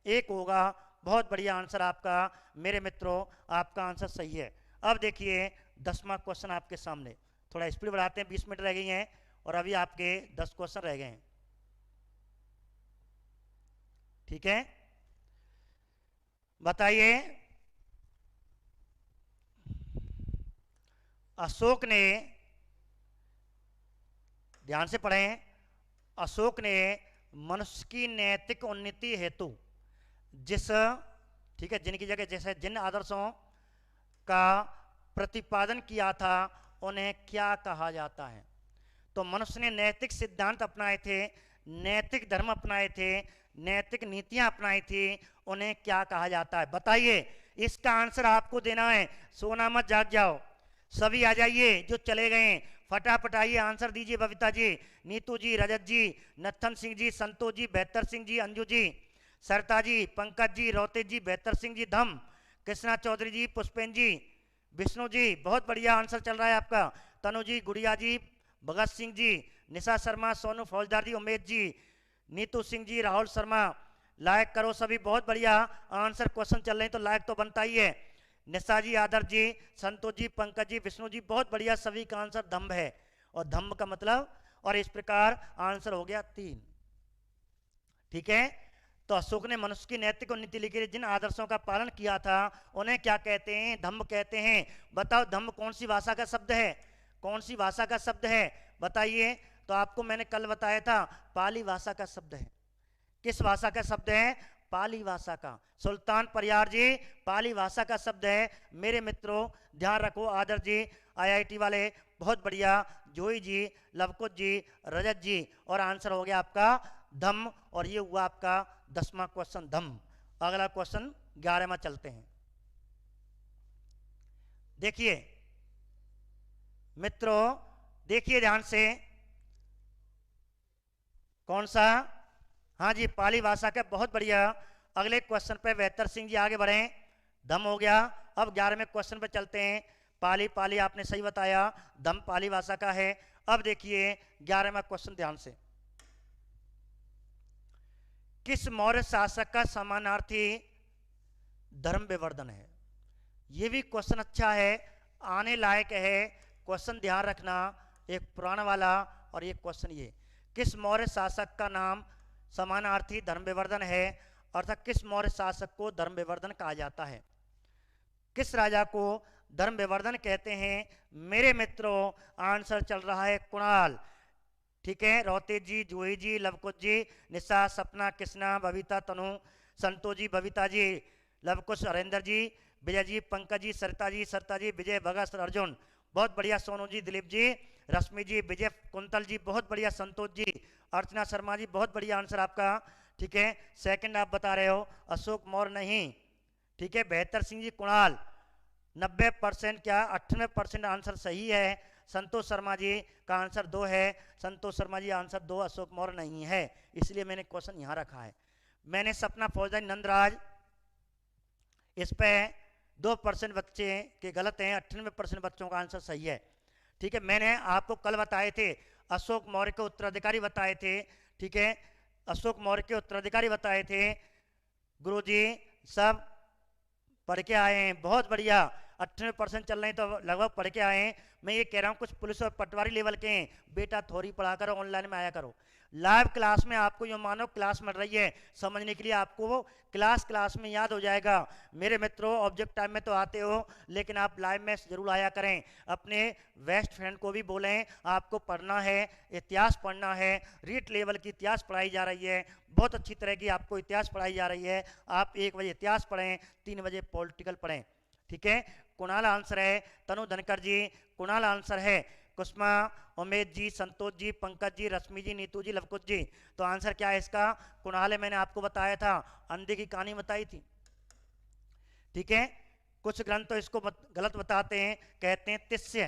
एक होगा। बहुत बढ़िया आंसर आपका मेरे मित्रों, आपका आंसर सही है। अब देखिए 10वां क्वेश्चन आपके सामने। थोड़ा स्पीड बढ़ाते हैं, 20 मिनट रह गई हैं और अभी आपके 10 क्वेश्चन रह गए हैं। ठीक है, बताइए। अशोक ने, ध्यान से पढ़ें, अशोक ने मनुष्य की नैतिक उन्नति हेतु जिस, ठीक है, जिनकी जगह जैसे जिन आदर्शों का प्रतिपादन किया था उन्हें क्या कहा जाता है? तो मनुष्य ने नैतिक सिद्धांत अपनाए थे, नैतिक धर्म अपनाए थे, नैतिक नीतियां अपनाई थी, उन्हें क्या कहा जाता है? बताइए, इसका आंसर आपको देना है। सोना मत, जाग जाओ, सभी आ जाइए जो चले गए, फटाफट आइए, आंसर दीजिए। बबीता जी, नीतू जी, रजत जी, नत्थन सिंह जी, संतोष जी, बेहतर सिंह जी, अंजू जी, सरता जी, पंकज जी, रोतेज जी, बेहतर सिंह जी, धम, कृष्णा चौधरी जी, पुष्पेन जी, विष्णु जी, बहुत बढ़िया आंसर चल रहा है आपका। तनु जी, गुड़िया जी, भगत सिंह जी, निशा शर्मा, सोनू फौजदार जी, उमेश जी, नीतू सिंह जी, राहुल शर्मा, लाइक करो सभी, बहुत बढ़िया आंसर। क्वेश्चन चल रहे हैं तो लाइक तो बनता ही है। निशा जी, आदर्श जी, संतोष जी, पंकज जी, विष्णु जी, बहुत बढ़िया, सभी का आंसर धम्म है। और धम्म का मतलब, और इस प्रकार आंसर हो गया 3। ठीक है, तो अशोक ने मनुष्य की नैतिक उन्नति के लिए जिन आदर्शों का पालन किया था उन्हें क्या कहते हैं? धम्म कहते हैं। बताओ, धम्म कौन सी भाषा का शब्द है? कौन सी भाषा का शब्द है? बताइए। तो आपको मैंने कल बताया था, पाली भाषा का शब्द है। किस भाषा का शब्द है? पाली भाषा का। सुल्तान परियार जी, पाली भाषा का शब्द है मेरे मित्रों, ध्यान रखो। आदर्श जी, आईआईटी वाले, बहुत बढ़िया, जोई जी, लवकुश जी, रजत जी, और आंसर हो गया आपका धम्म। और ये हुआ आपका 10वां क्वेश्चन, धम्म। अगला क्वेश्चन 11वां चलते हैं। देखिए मित्रों, देखिए ध्यान से, कौन सा? हाँ जी, पाली भाषा का बहुत बढ़िया। अगले क्वेश्चन पे बेहतर सिंह जी आगे बढ़े। दम हो गया। अब 11वें क्वेश्चन पे चलते हैं। पाली पाली आपने सही बताया, दम पाली भाषा का है। अब देखिए 11वां क्वेश्चन ध्यान से। किस मौर्य शासक का समानार्थी धर्म विवर्धन है? ये भी क्वेश्चन अच्छा है, आने लायक है। क्वेश्चन ध्यान रखना, एक पुराना वाला और एक क्वेश्चन ये। किस मौर्य शासक का नाम समानार्थी धर्म विवर्धन है, अर्थात किस मौर्य शासक को धर्म विवर्धन कहा जाता है? किस राजा को धर्म विवर्धन कहते हैं? मेरे मित्रों, आंसर चल रहा है कुणाल। ठीक है, रोते जी, जूही जी, लवकुश जी, निशा, सपना, कृष्णा, बबीता, तनु, संतोष जी, बबीता जी, लवकुश, हरेंद्र जी, विजय जी, पंकज जी, सरिता जी, विजय, भगत, अर्जुन, बहुत बढ़िया। सोनू जी, दिलीप जी, रश्मि जी, विजय, कुंतल जी, बहुत बढ़िया। संतोष जी, अर्चना शर्मा जी, बहुत बढ़िया आंसर आपका। ठीक है, सेकंड आप बता रहे हो, अशोक मौर्य नहीं। ठीक है, बेहतर सिंह जी, कुणाल। 90% क्या 98% आंसर सही है। संतोष शर्मा जी का आंसर 2 है। संतोष शर्मा जी आंसर 2, अशोक मौर्य नहीं है, इसलिए मैंने क्वेश्चन यहां रखा है। मैंने सपना फौजदारी नंदराज, इस पे 2% बच्चे के गलत हैं, 98% बच्चों का आंसर सही है। ठीक है, मैंने आपको कल बताए थे अशोक मौर्य के उत्तराधिकारी बताए थे। ठीक है, अशोक मौर्य के उत्तराधिकारी बताए थे। गुरुजी सब पढ़ के आए हैं, बहुत बढ़िया। 98% चल रहे हैं तो लगभग पढ़ के आए हैं। मैं ये कह रहा हूँ कुछ पुलिस और पटवारी लेवल के हैं, बेटा थोड़ी पढ़ा करो, ऑनलाइन में आया करो। लाइव क्लास में आपको यो मानो क्लास मिल रही है, समझने के लिए आपको वो क्लास में याद हो जाएगा। मेरे मित्रों, ऑब्जेक्ट टाइम में तो आते हो, लेकिन आप लाइव में जरूर आया करें। अपने बेस्ट फ्रेंड को भी बोलें, आपको पढ़ना है, इतिहास पढ़ना है। रीट लेवल की इतिहास पढ़ाई जा रही है, बहुत अच्छी तरह की आपको इतिहास पढ़ाई जा रही है। आप 1 बजे इतिहास पढ़ें, 3 बजे पॉलिटिकल पढ़ें। ठीक है, कुणाल आंसर है। तनु धनकर जी, कुणाल आंसर है। कुष्मा, उमेश जी, संतोष जी, पंकज जी, रश्मि जी, नीतू जी, लवकुश जी, तो आंसर क्या है इसका? कुणाल है। मैंने आपको बताया था, अंधे की कहानी बताई थी। ठीक है, कुछ ग्रंथ तो इसको गलत बताते हैं, कहते हैं तिस्य,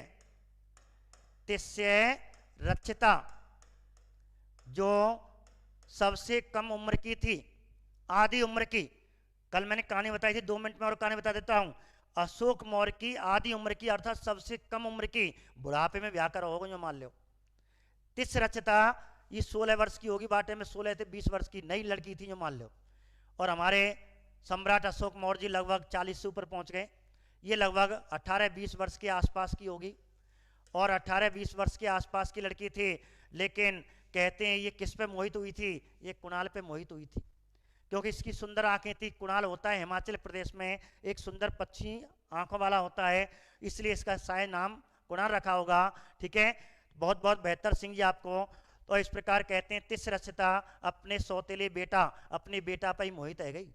तिस्य रक्षिता, जो सबसे कम उम्र की थी, आधी उम्र की। कल मैंने कहानी बताई थी, 2 मिनट में और कहानी बता देता हूं। अशोक मौर्य की आधी उम्र की, अर्थात सबसे कम उम्र की, बुढ़ापे में ब्याह करा होगा, जो मान लो। तिस रचता, ये 16 वर्ष की होगी, बाटे में 16 थे, 20 वर्ष की नई लड़की थी, जो मान लो। और हमारे सम्राट अशोक मौर्य जी लगभग 40 से ऊपर पहुंच गए। ये लगभग 18-20 वर्ष के आसपास की होगी, और 18-20 वर्ष के आसपास की लड़की थी। लेकिन कहते हैं ये किस पे मोहित हुई थी? ये कुणाल पे मोहित हुई थी, क्योंकि इसकी सुंदर आंखें थी। कुणाल होता है हिमाचल प्रदेश में एक सुंदर पक्षी आंखों वाला होता है, इसलिए इसका शायद नाम कुणाल रखा होगा। ठीक है, बहुत बहुत बेहतर सिंह जी आपको। तो इस प्रकार कहते हैं तिस रचता, अपने सौतेले बेटा, अपने बेटा पर ही मोहित है गई।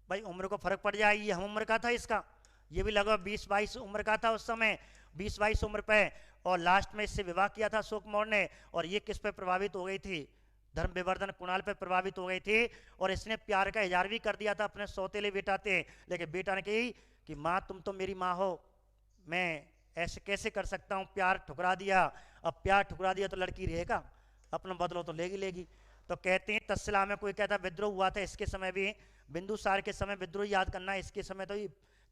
भाई उम्र को फर्क पड़ जाए, ये हम उम्र का था इसका, ये भी लगभग 20-22 उम्र का था उस समय, 20-22 उम्र पे। और लास्ट में इससे विवाह किया था अशोक मौर्य ने। और ये किस पे प्रभावित हो गई थी? धर्म विवर्धन कुणाल पे प्रभावित हो गई थी। और इसने प्यार का इजहार भी कर दिया था अपने सौतेले बेटा थे। लेकिन बेटा ने कही कि माँ तुम तो मेरी माँ हो, मैं ऐसे कैसे कर सकता हूँ, प्यार ठुकरा दिया। अब प्यार ठुकरा दिया तो लड़की रहेगा, अपना बदलो तो लेगी लेगी। तो कहते हैं तत्सला में कोई कहता विद्रोह हुआ था इसके समय भी, बिंदुसार के समय विद्रोह याद करना, इसके समय तो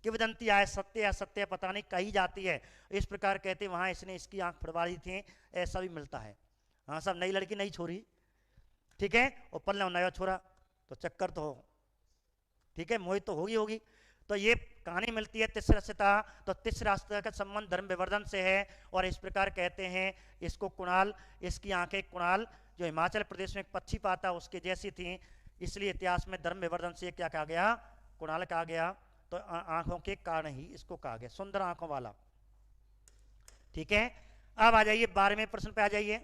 किवदंती आए, सत्य असत्य पता नहीं कही जाती है। इस प्रकार कहते वहां इसने इसकी आंख फड़वा दी थी, ऐसा भी मिलता है। हाँ सब नई लड़की नई छोरी, ठीक है, और पल्ले नया छोरा, तो चक्कर तो हो। ठीक है, मोहित तो होगी होगी। तो ये कहानी मिलती है तिसरस्यता। तो तिसरास्ता का संबंध धर्म विवर्धन से है। और इस प्रकार कहते हैं इसको कुणाल, इसकी आंखें कुणाल जो हिमाचल प्रदेश में एक पक्षी पाता उसके जैसी थी, इसलिए इतिहास में धर्म विवर्धन से क्या कहा गया? कुणाल कहा गया। तो आंखों के कारण ही इसको कहा गया, सुंदर आंखों वाला। ठीक है, अब आ जाइए 12वें प्रश्न पे आ जाइए।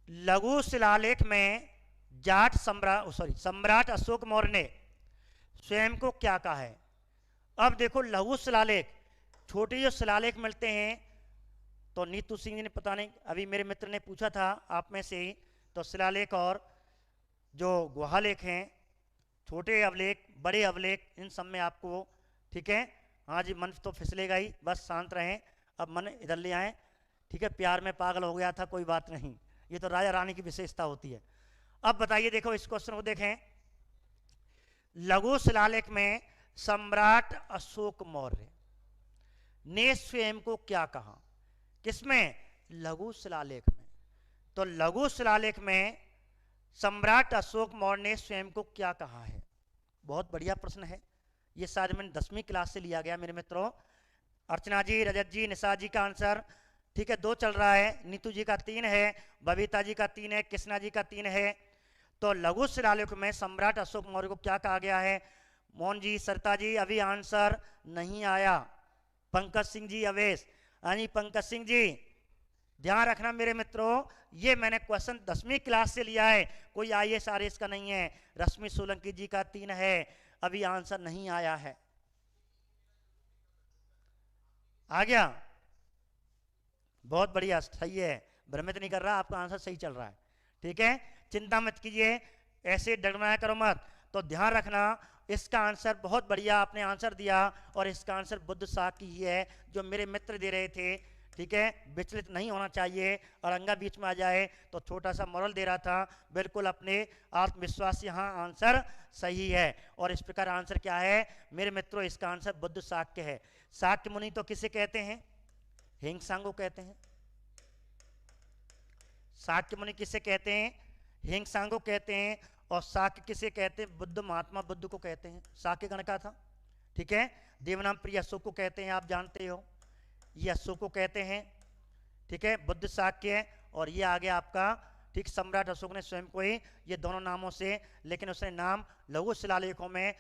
लघु शिलालेख में जाट सम्राट अशोक मौर्य ने स्वयं को क्या कहा है? अब देखो लघु शिलालेख, छोटे जो शिलालेख मिलते हैं, तो नीतू सिंह जी ने पता नहीं अभी मेरे मित्र ने पूछा था आप में से ही, तो शिलालेख और जो गुहालेख हैं, छोटे अवलेख बड़े अवलेख, इन सब में आपको, ठीक है, हाँ जी मन तो फिसलेगा ही, बस शांत रहें, अब मन इधर ले आए। ठीक है, प्यार में पागल हो गया था, कोई बात नहीं, ये तो राजा रानी की विशेषता होती है। अब बताइए, देखो इस क्वेश्चन को देखें। लघु शिलालेख में सम्राट अशोक मौर्य ने स्वयं को क्या कहा? किसमें? लघु शिलालेख में। तो लघु शिलालेख में सम्राट अशोक मौर्य ने स्वयं को क्या कहा है? बहुत बढ़िया प्रश्न है। ये शायद मैंने 10वीं क्लास से लिया गया मेरे मित्रों। अर्चना जी, रजत जी, निशा जी का आंसर ठीक है 2 चल रहा है, नीतू जी का 3 है, बबीता जी का 3 है, कृष्णा जी का 3 है। तो लघु शिलालेख में सम्राट अशोक मौर्य को क्या कहा गया है? मोहन जी, सरिता जी, अभी आंसर नहीं आया। पंकज सिंह जी, अवेश, यानी पंकज सिंह जी ध्यान रखना मेरे मित्रों, ये मैंने क्वेश्चन 10वीं क्लास से लिया है, कोई IAS RAS का नहीं है। रश्मि सोलंकी जी का 3 है, अभी आंसर नहीं आया है। आ गया? बहुत बढ़िया, सही है, भ्रमित नहीं कर रहा, आपका आंसर सही चल रहा है। ठीक है, चिंता मत कीजिए, ऐसे डगमगाया करो मत। तो ध्यान रखना, इसका आंसर बहुत बढ़िया आपने आंसर दिया, और इसका आंसर बुद्ध साहब की ही है जो मेरे मित्र दे रहे थे। ठीक है, विचलित नहीं होना चाहिए, अड़ंगा बीच में आ जाए तो छोटा सा मॉरल दे रहा था। बिल्कुल अपने आत्मविश्वास से यहाँ आंसर सही है। और इस प्रकार आंसर क्या है मेरे मित्रों? इसका आंसर बुद्ध शाक्य है। शाक्य मुनि तो किसे कहते हैं? हिंगसांग को कहते हैं। शाक्य मुनि किसे कहते हैं? हिंगसांग को कहते हैं। और शाक्य किसे कहते हैं? बुद्ध, महात्मा बुद्ध को कहते हैं। शाक्य गण का था। ठीक है, देवनाम प्रिय अशोक को कहते हैं, आप जानते हो, ये अशोक को कहते हैं। ठीक है, बुद्ध शाक्य है। और ये आ गया आपका, ठीक, सम्राट अशोक ने स्वयं को ही ये दोनों नामों से, लेकिन उसने नाम लघु शिलालेखों में,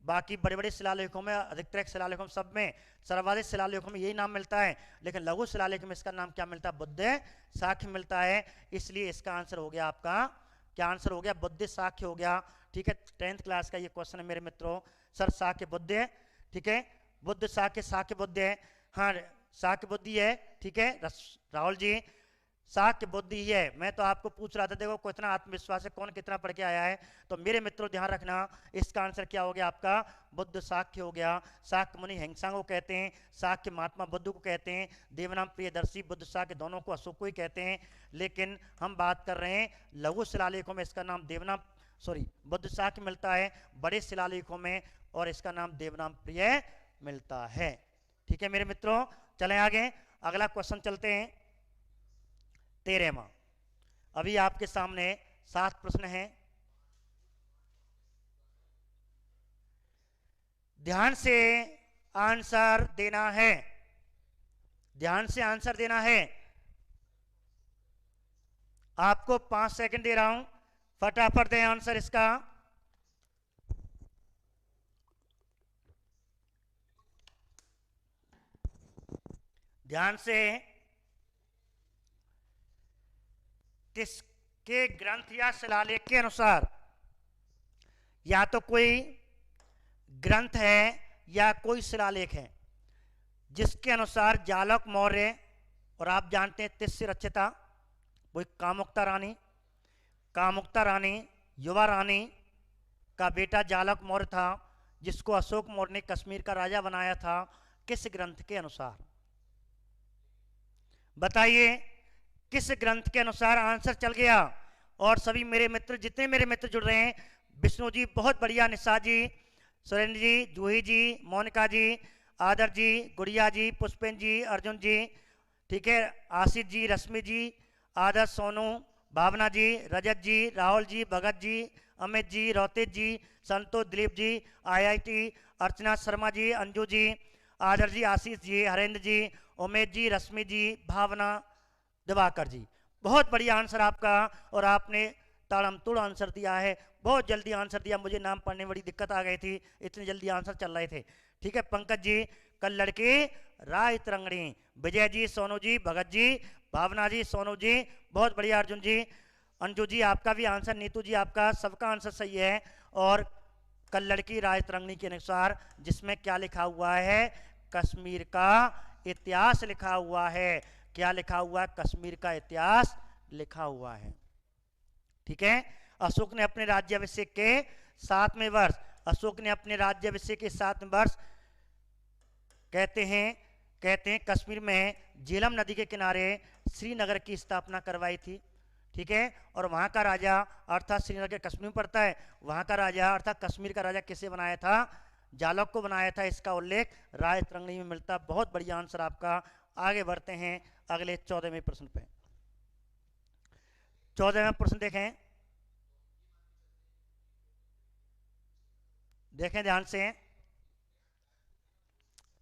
बाकी बड़े बड़े शिलालेखों में, अधिकतर शिलालेखों में, सब में, सर्वाधिक शिलालेखों में यही नाम मिलता है, लेकिन लघु शिलालेख में इसका नाम क्या मिलता है? बुद्ध शाक्य मिलता है। इसलिए इसका आंसर हो गया आपका, क्या आंसर हो गया? बुद्ध शाक्य हो गया। ठीक है, 10th क्लास का ये क्वेश्चन है मेरे मित्रों। सर शाक्य बुद्ध है, ठीक है, बुद्ध शाक्य, शाक्य बुद्ध है, हाँ शाक्य बुद्धि है। ठीक है राहुल जी, शाक्य बुद्धि ही है। मैं तो आपको पूछ रहा था, देखो कितना आत्मविश्वास है, कौन कितना पढ़ के आया है। तो मेरे मित्रों ध्यान रखना, इसका आंसर क्या हो गया आपका? बुद्ध शाक्य हो गया। शाक्य मुनि हिंगसांग को कहते हैं, शाक्य महात्मा बुद्ध को कहते हैं, देवनाम प्रियदर्शी बुद्ध शाक्य दोनों को अशोक को ही कहते हैं। लेकिन हम बात कर रहे हैं लघु शिलालेखों में इसका नाम देवनाम बुद्ध शाक्य मिलता है, बड़े शिलालेखों में और इसका नाम देवनाम प्रिय मिलता है। ठीक है मेरे मित्रों, चलें आगे, अगला क्वेश्चन चलते हैं। 13वां, अभी आपके सामने 7 प्रश्न हैं, ध्यान से आंसर देना है, ध्यान से आंसर देना है। आपको 5 सेकंड दे रहा हूं, फटाफट दें आंसर इसका। ध्यान से, किसके ग्रंथ या शिलालेख के अनुसार, या तो कोई ग्रंथ है या कोई शिलालेख है जिसके अनुसार जालक मौर्य, और आप जानते हैं तिस्य रचिता, वो कामुकता रानी, कामुकता रानी युवा रानी का बेटा जालक मौर्य था, जिसको अशोक मौर्य ने कश्मीर का राजा बनाया था। किस ग्रंथ के अनुसार? बताइए किस ग्रंथ के अनुसार? आंसर चल गया। और सभी मेरे मित्र, जितने मेरे मित्र जुड़ रहे हैं, विष्णु जी बहुत बढ़िया, निशा जी, सुरेंद्र जी, जूही जी, मोनिका जी, आदर जी, गुड़िया जी, पुष्पेन जी, अर्जुन जी, ठीक है, आशिष जी, रश्मि जी, आदर, सोनू, भावना जी, रजत जी, राहुल जी, भगत जी, अमित जी, रोहित जी, संतोष, दिलीप जी, IIT, अर्चना शर्मा जी, अंजू जी, आदर जी, आशीष जी, हरेंद्र जी, उमेश जी, रश्मि जी, भावना, दिवाकर जी। बहुत बढ़िया आंसर आपका, और आपने ताड़मतोड़ आंसर दिया है, बहुत जल्दी आंसर दिया, मुझे नाम पढ़ने में बड़ी दिक्कत आ गई थी, इतनी जल्दी आंसर चल रहे थे। ठीक है पंकज जी, कल लड़के राय तरंगड़ी, विजय जी, सोनू जी, भगत जी, भावना जी, सोनू जी, बहुत बढ़िया, अर्जुन जी, अंजू जी आपका भी आंसर, नीतू जी आपका, सबका आंसर सही है। और कल लड़की राय तरंगड़ी के अनुसार, जिसमें क्या लिखा हुआ है? कश्मीर का इतिहास लिखा हुआ है। क्या लिखा हुआ? कश्मीर का इतिहास लिखा हुआ है। ठीक है, अशोक ने अपने राज्याभिषेक के 7वें वर्ष, अशोक ने अपने राज्याभिषेक के 7वें वर्ष कहते हैं कश्मीर में झेलम नदी के किनारे श्रीनगर की स्थापना करवाई थी। ठीक है। और वहाँ का राजा अर्थात श्रीनगर के कश्मीर में पड़ता है, वहाँ का राजा अर्थात कश्मीर का राजा किसे बनाया था? जालौक को बनाया था। इसका उल्लेख राय तरंगिणी में मिलता। बहुत बढ़िया आंसर आपका। आगे बढ़ते हैं अगले 14वें प्रश्न पे। 14वां प्रश्न देखें, देखें ध्यान से,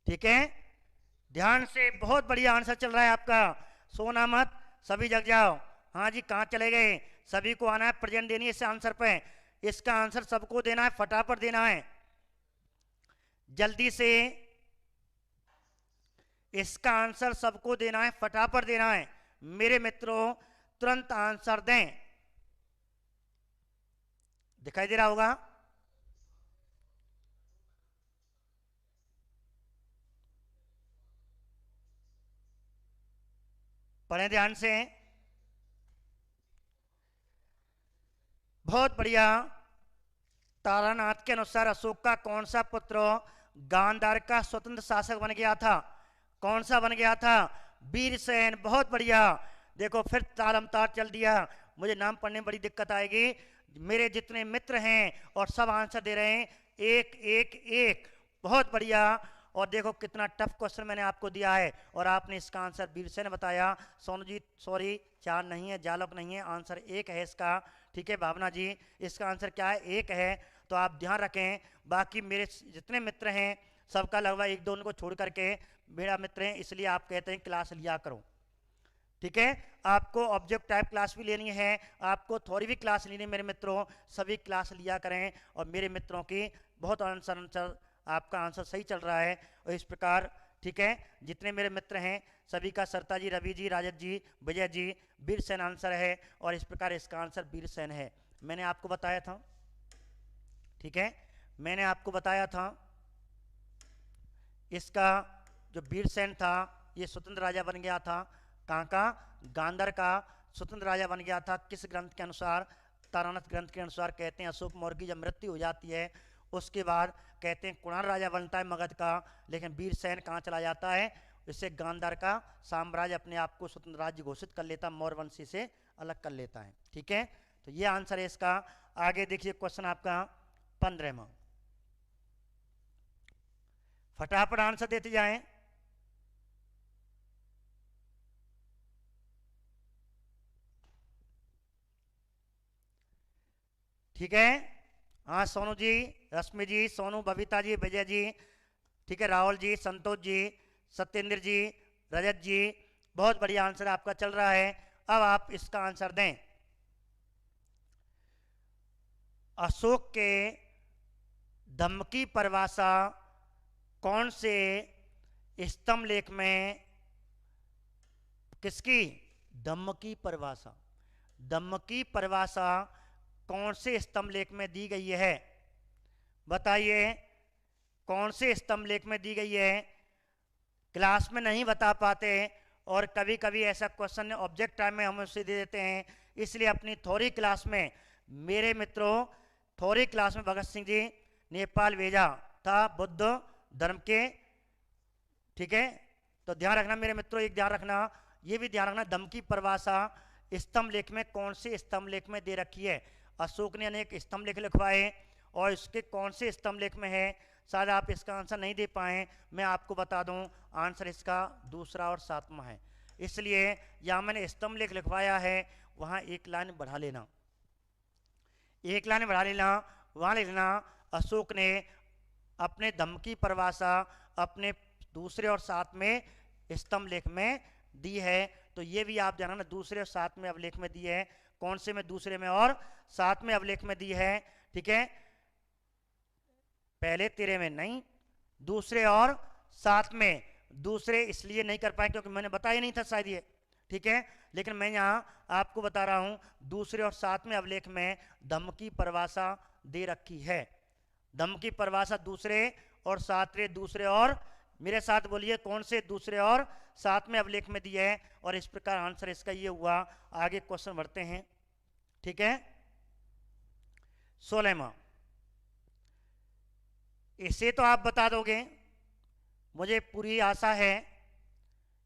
ठीक है, ध्यान से। बहुत बढ़िया आंसर चल रहा है आपका। सोना मत, सभी जग जाओ। हाँ जी, कहाँ चले गए? सभी को आना है, प्रेजेंट देनी है इस आंसर पे। इसका आंसर सबको देना है, फटाफट देना है जल्दी से। इसका आंसर सबको देना है, फटाफट देना है मेरे मित्रों। तुरंत आंसर दें। दिखाई दे रहा होगा? पढ़ें ध्यान से। बहुत बढ़िया। तारानाथ के अनुसार अशोक का कौन सा पुत्र गांधार का स्वतंत्र शासक बन गया था? कौन सा बन गया था? वीरसेन। बहुत बढ़िया। देखो फिर तालम तार चल दिया। मुझे नाम पढ़ने में बड़ी दिक्कत आएगी। मेरे जितने मित्र हैं और सब आंसर दे रहे हैं, एक एक एक। बहुत बढ़िया। और देखो कितना टफ क्वेश्चन मैंने आपको दिया है और आपने इसका आंसर वीरसेन बताया। सोनू जी सॉरी, 4 नहीं है, जालौक नहीं है, आंसर 1 है इसका। ठीक है भावना जी, इसका आंसर क्या है? 1 है। तो आप ध्यान रखें। बाकी मेरे जितने मित्र हैं सबका लगभग 1-2 को छोड़ करके मेरा मित्र हैं, इसलिए आप कहते हैं क्लास लिया करो। ठीक है, आपको ऑब्जेक्ट टाइप क्लास भी लेनी है, आपको थोड़ी भी क्लास लेनी है मेरे मित्रों, सभी क्लास लिया करें। और मेरे मित्रों की बहुत आंसर, आपका आंसर सही चल रहा है। और इस प्रकार ठीक है, जितने मेरे मित्र हैं सभी का सरता जी, रवि जी, राजत जी, विजय जी, वीरसेन आंसर है। और इस प्रकार इसका आंसर वीरसेन है। मैंने आपको बताया था, ठीक है, मैंने आपको बताया था इसका जो वीरसेन था ये स्वतंत्र राजा बन गया था। कहाँ का? गांधार का स्वतंत्र राजा बन गया था। किस ग्रंथ के अनुसार? तारानाथ ग्रंथ के अनुसार कहते हैं अशोक मौर्य की जब मृत्यु हो जाती है उसके बाद कहते हैं कुणाल राजा बनता है मगध का, लेकिन वीरसेन कहाँ चला जाता है? इससे गांधार का साम्राज्य अपने आप को स्वतंत्र राज्य घोषित कर लेता, मौर्य वंशी से अलग कर लेता है। ठीक है, तो ये आंसर है इसका। आगे देखिए क्वेश्चन आपका 15वां, फटाफट आंसर देते जाएं। ठीक है, हाँ सोनू जी, रश्मि जी, सोनू, बबीता जी, विजय जी, ठीक है, राहुल जी, संतोष जी, सत्येंद्र जी, रजत जी, बहुत बढ़िया आंसर आपका चल रहा है। अब आप इसका आंसर दें। अशोक के धम्मकी परिभाषा कौन से स्तंभ लेख में, किसकी? धम्मकी परिभाषा। धम्मकी परिभाषा कौन से स्तंभ लेख में दी गई है? बताइए कौन से स्तंभ लेख में दी गई है? क्लास में नहीं बता पाते और कभी कभी ऐसा क्वेश्चन ऑब्जेक्ट टाइम में हम उससे दे देते हैं, इसलिए अपनी थोड़ी क्लास में मेरे मित्रों, थोड़ी क्लास में भगत सिंह जी नेपाल भेजा था बुद्ध धर्म के। ठीक है, तो ध्यान रखना मेरे मित्रों, एक ध्यान रखना, ये भी ध्यान रखना, धम्मकी परिभाषा स्तंभ लेख में कौन से स्तंभ लेख में दे रखी है? अशोक ने अनेक स्तंभ लेख लिखवाए और इसके कौन से स्तंभ लेख में है? शायद आप इसका आंसर नहीं दे पाए, मैं आपको बता दूं आंसर इसका दूसरा और 7वां है। इसलिए यहाँ मैंने स्तंभ लेख लिखवाया है, वहाँ एक लाइन बढ़ा लेना, एक लाइन बढ़ा लेना, वहाँ लिखना अशोक ने अपने धम्मकी परिभाषा अपने दूसरे और 7वें स्तंभ लेख में दी है। तो ये भी आप जानना, दूसरे और 7वें अभिलेख में दी है। कौन से में? दूसरे में और 7वें अभिलेख में दी है। ठीक है, पहले 13 में नहीं, दूसरे और 7वें। दूसरे इसलिए नहीं कर पाए क्योंकि मैंने बताया नहीं था शायद ये, ठीक है, लेकिन मैं यहाँ आपको बता रहा हूँ दूसरे और 7वें अभिलेख में धम्मकी परिभाषा दे रखी है। धम्मकी परिभाषा दूसरे और 7वें, दूसरे और, मेरे साथ बोलिए कौन से? दूसरे और 7वें अभिलेख में दिया है। और इस प्रकार आंसर इसका ये हुआ। आगे क्वेश्चन बढ़ते हैं। ठीक है, 16वां, इसे तो आप बता दोगे, मुझे पूरी आशा है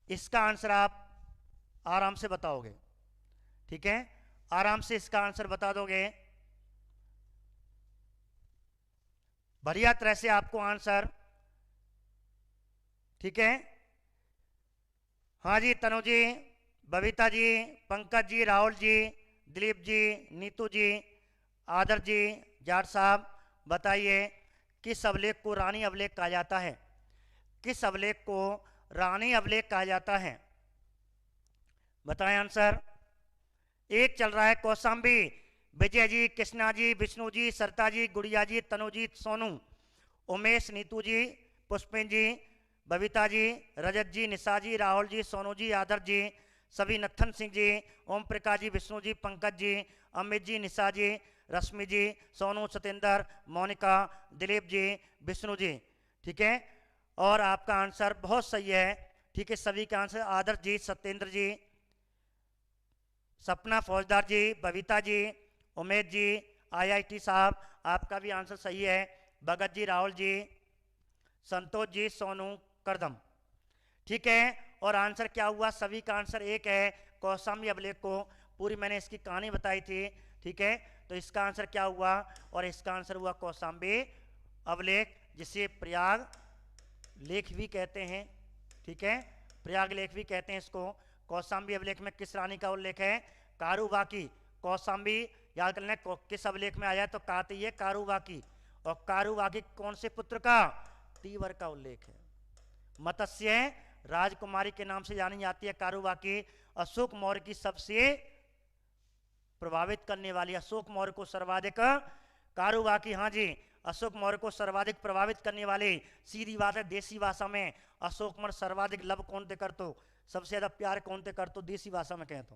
इसका आंसर आप आराम से बताओगे। ठीक है, आराम से इसका आंसर बता दोगे, बढ़िया तरह से आपको आंसर, ठीक है। हाँ जी, तनु जी, बबीता जी, पंकज जी, राहुल जी, दिलीप जी, नीतू जी, आदर जी, जाट साहब, बताइए किस अभिलेख को रानी अभिलेख कहा जाता है? किस अभिलेख को रानी अभिलेख कहा जाता है? बताएं आंसर। एक चल रहा है कौशाम्बी, विजय जी, कृष्णा जी, विष्णु जी, सरता जी, गुड़िया जी, तनुजीत, सोनू, उमेश, नीतू जी, पुष्पिन जी, बबीता जी, रजत जी, निशा जी, राहुल जी, सोनू जी, आदर जी, सभी, नत्थन सिंह जी, ओम प्रकाश जी, विष्णु जी, पंकज जी, अमित जी, निशा जी, रश्मि जी, सोनू, सतेंद्र, मोनिका, दिलीप जी, विष्णु जी, ठीक है। और आपका आंसर बहुत सही है, ठीक है। सभी का आंसर आदर जी, सत्येंद्र जी, सपना फौजदार जी, बबीता जी, उमेश जी, आईआईटी साहब, आपका भी आंसर सही है। भगत जी, राहुल जी, संतोष जी, सोनू, करदम, ठीक है। और आंसर क्या हुआ? सभी का आंसर एक है, कौशाम्बी अभिलेख को। पूरी मैंने इसकी कहानी बताई थी, ठीक है। तो इसका आंसर क्या हुआ? और इसका आंसर हुआ कौशाम्बी अभिलेख, जिसे प्रयाग लेख भी कहते हैं, ठीक है। प्रयाग लेख भी कहते हैं इसको। कौशाम्बी अभिलेख में किस रानी का उल्लेख है? कारूबाकी। कौशाम्बी याद कर लें, किस अभिलेख में आया? तो कहती है कारूबाकी। और कारूबाकी कौन से पुत्र का? तीवर का उल्लेख है। मत्स्य राजकुमारी के नाम से जानी जाती है कारूबाकी। अशोक मौर्य की सबसे प्रभावित करने वाली, अशोक मौर्य को सर्वाधिक, कारूबाकी, हाँ जी, अशोक मौर्य को सर्वाधिक प्रभावित करने वाले, सीधी बात है, देसी भाषा में अशोक मौर्य सर्वाधिक लव कौन थे करतो, सबसे ज्यादा प्यार कौन थे करतो, देसी भाषा में कहते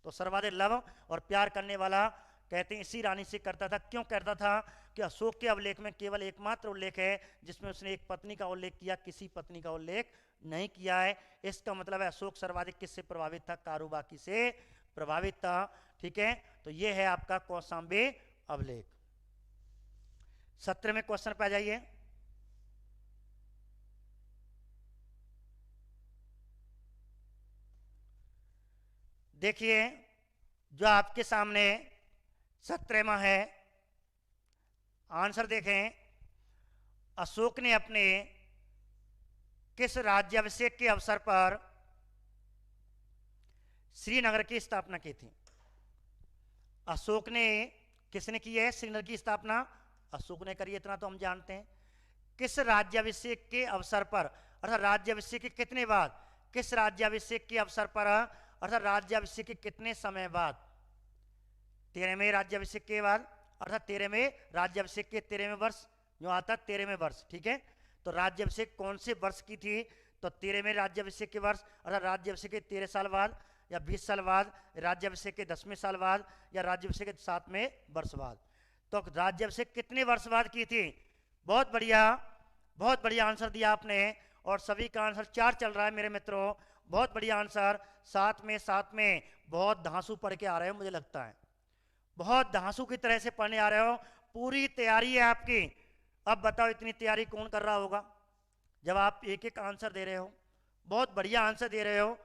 तो सर्वाधिक लव और प्यार करने वाला कहते हैं इसी रानी से करता था। क्यों करता था? कि अशोक के अभिलेख में केवल एकमात्र उल्लेख है जिसमें उसने एक पत्नी का उल्लेख किया, किसी पत्नी का उल्लेख नहीं किया है। इसका मतलब है अशोक सर्वाधिक किससे प्रभावित था? कारूबाकी से प्रभावित था, ठीक है। तो ये है आपका कौशाम्बी अभिलेख। 17 में क्वेश्चन पे आ जाइए। देखिए जो आपके सामने 17वां है, आंसर देखें। अशोक ने अपने किस राज्याभिषेक के अवसर पर श्रीनगर की स्थापना की थी? अशोक ने, किसने की है श्रीनगर की स्थापना? अशोक ने करी, इतना तो हम जानते हैं। किस राज्याभिषेक के अवसर पर, अर्थात राज्याभिषेक के कितने बाद, किस राज्याभिषेक के अवसर पर, अर्थात राज्याभिषेक के कितने समय बाद? 13वें राज्याभिषेक के बाद, अर्थात 13वें राज्याभिषेक के 13वें वर्ष जो आता है, 13वें वर्ष, ठीक है। तो राज्याभिषेक कौन से वर्ष की थी? तो 13वें राज्याभिषेक के वर्ष, अर्थात राज्याभिषेक के 13 साल बाद या 20 साल बाद, राज्याभिषेक के 10वें साल बाद या राज्याभिषेक के 7वें वर्ष बाद। तो राज्याभिषेक कितने वर्ष बाद की थी? बहुत बढ़िया, बहुत बढ़िया आंसर दिया आपने। और सभी का आंसर 4 चल रहा है मेरे मित्रों, बहुत बढ़िया आंसर। 7 में बहुत धांसू पढ़ के आ रहे हो, मुझे लगता है बहुत धांसू की तरह से पढ़ने आ रहे हो, पूरी तैयारी है आपकी। अब बताओ इतनी तैयारी कौन कर रहा होगा जब आप एक एक आंसर दे रहे हो? बहुत बढ़िया आंसर दे रहे हो,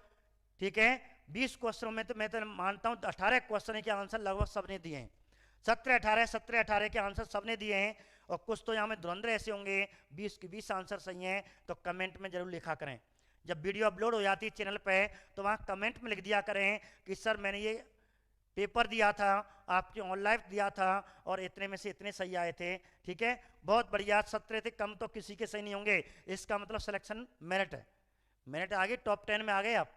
ठीक है। 20 क्वेश्चनों में तो मैं तो मानता हूं 18 क्वेश्चन के आंसर लगभग सबने दिए हैं। 17-18 के आंसर सबने दिए हैं। और कुछ तो यहाँ में धुरंधर ऐसे होंगे 20 के 20 आंसर सही हैं, तो कमेंट में जरूर लिखा करें। जब वीडियो अपलोड हो जाती है चैनल पे तो वहाँ कमेंट में लिख दिया करें कि सर मैंने ये पेपर दिया था, आपके ऑनलाइन दिया था और इतने में से इतने सही आए थे, ठीक है। बहुत बढ़िया, 17 थे, कम तो किसी के सही नहीं होंगे। इसका मतलब सिलेक्शन मेरिट है, मेरिट आ गए, टॉप 10 में आ गए आप,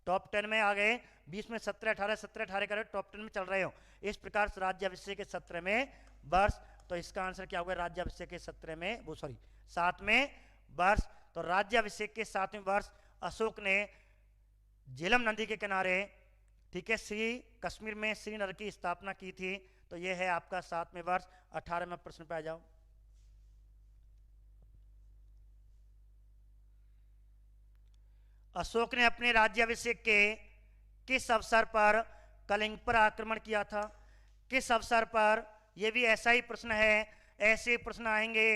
टॉप 10 में आ गए। 20 में 17-18 करे, टॉप 10 में चल रहे हो। इस प्रकार से राज्याभिषेक के 17वें वर्ष, तो इसका आंसर क्या होगा? राज्याभिषेक के 17वें, वो सॉरी 7वें वर्ष। तो राज्याभिषेक के 7वें वर्ष अशोक ने झेलम नदी के किनारे, ठीक है, श्री कश्मीर में श्रीनगर की स्थापना की थी। तो यह है आपका 7वें वर्ष। 18वें प्रश्न पे आ जाओ। अशोक ने अपने राज्याभिषेक के किस अवसर पर कलिंग पर आक्रमण किया था? किस अवसर पर? यह भी ऐसा ही प्रश्न है, ऐसे प्रश्न आएंगे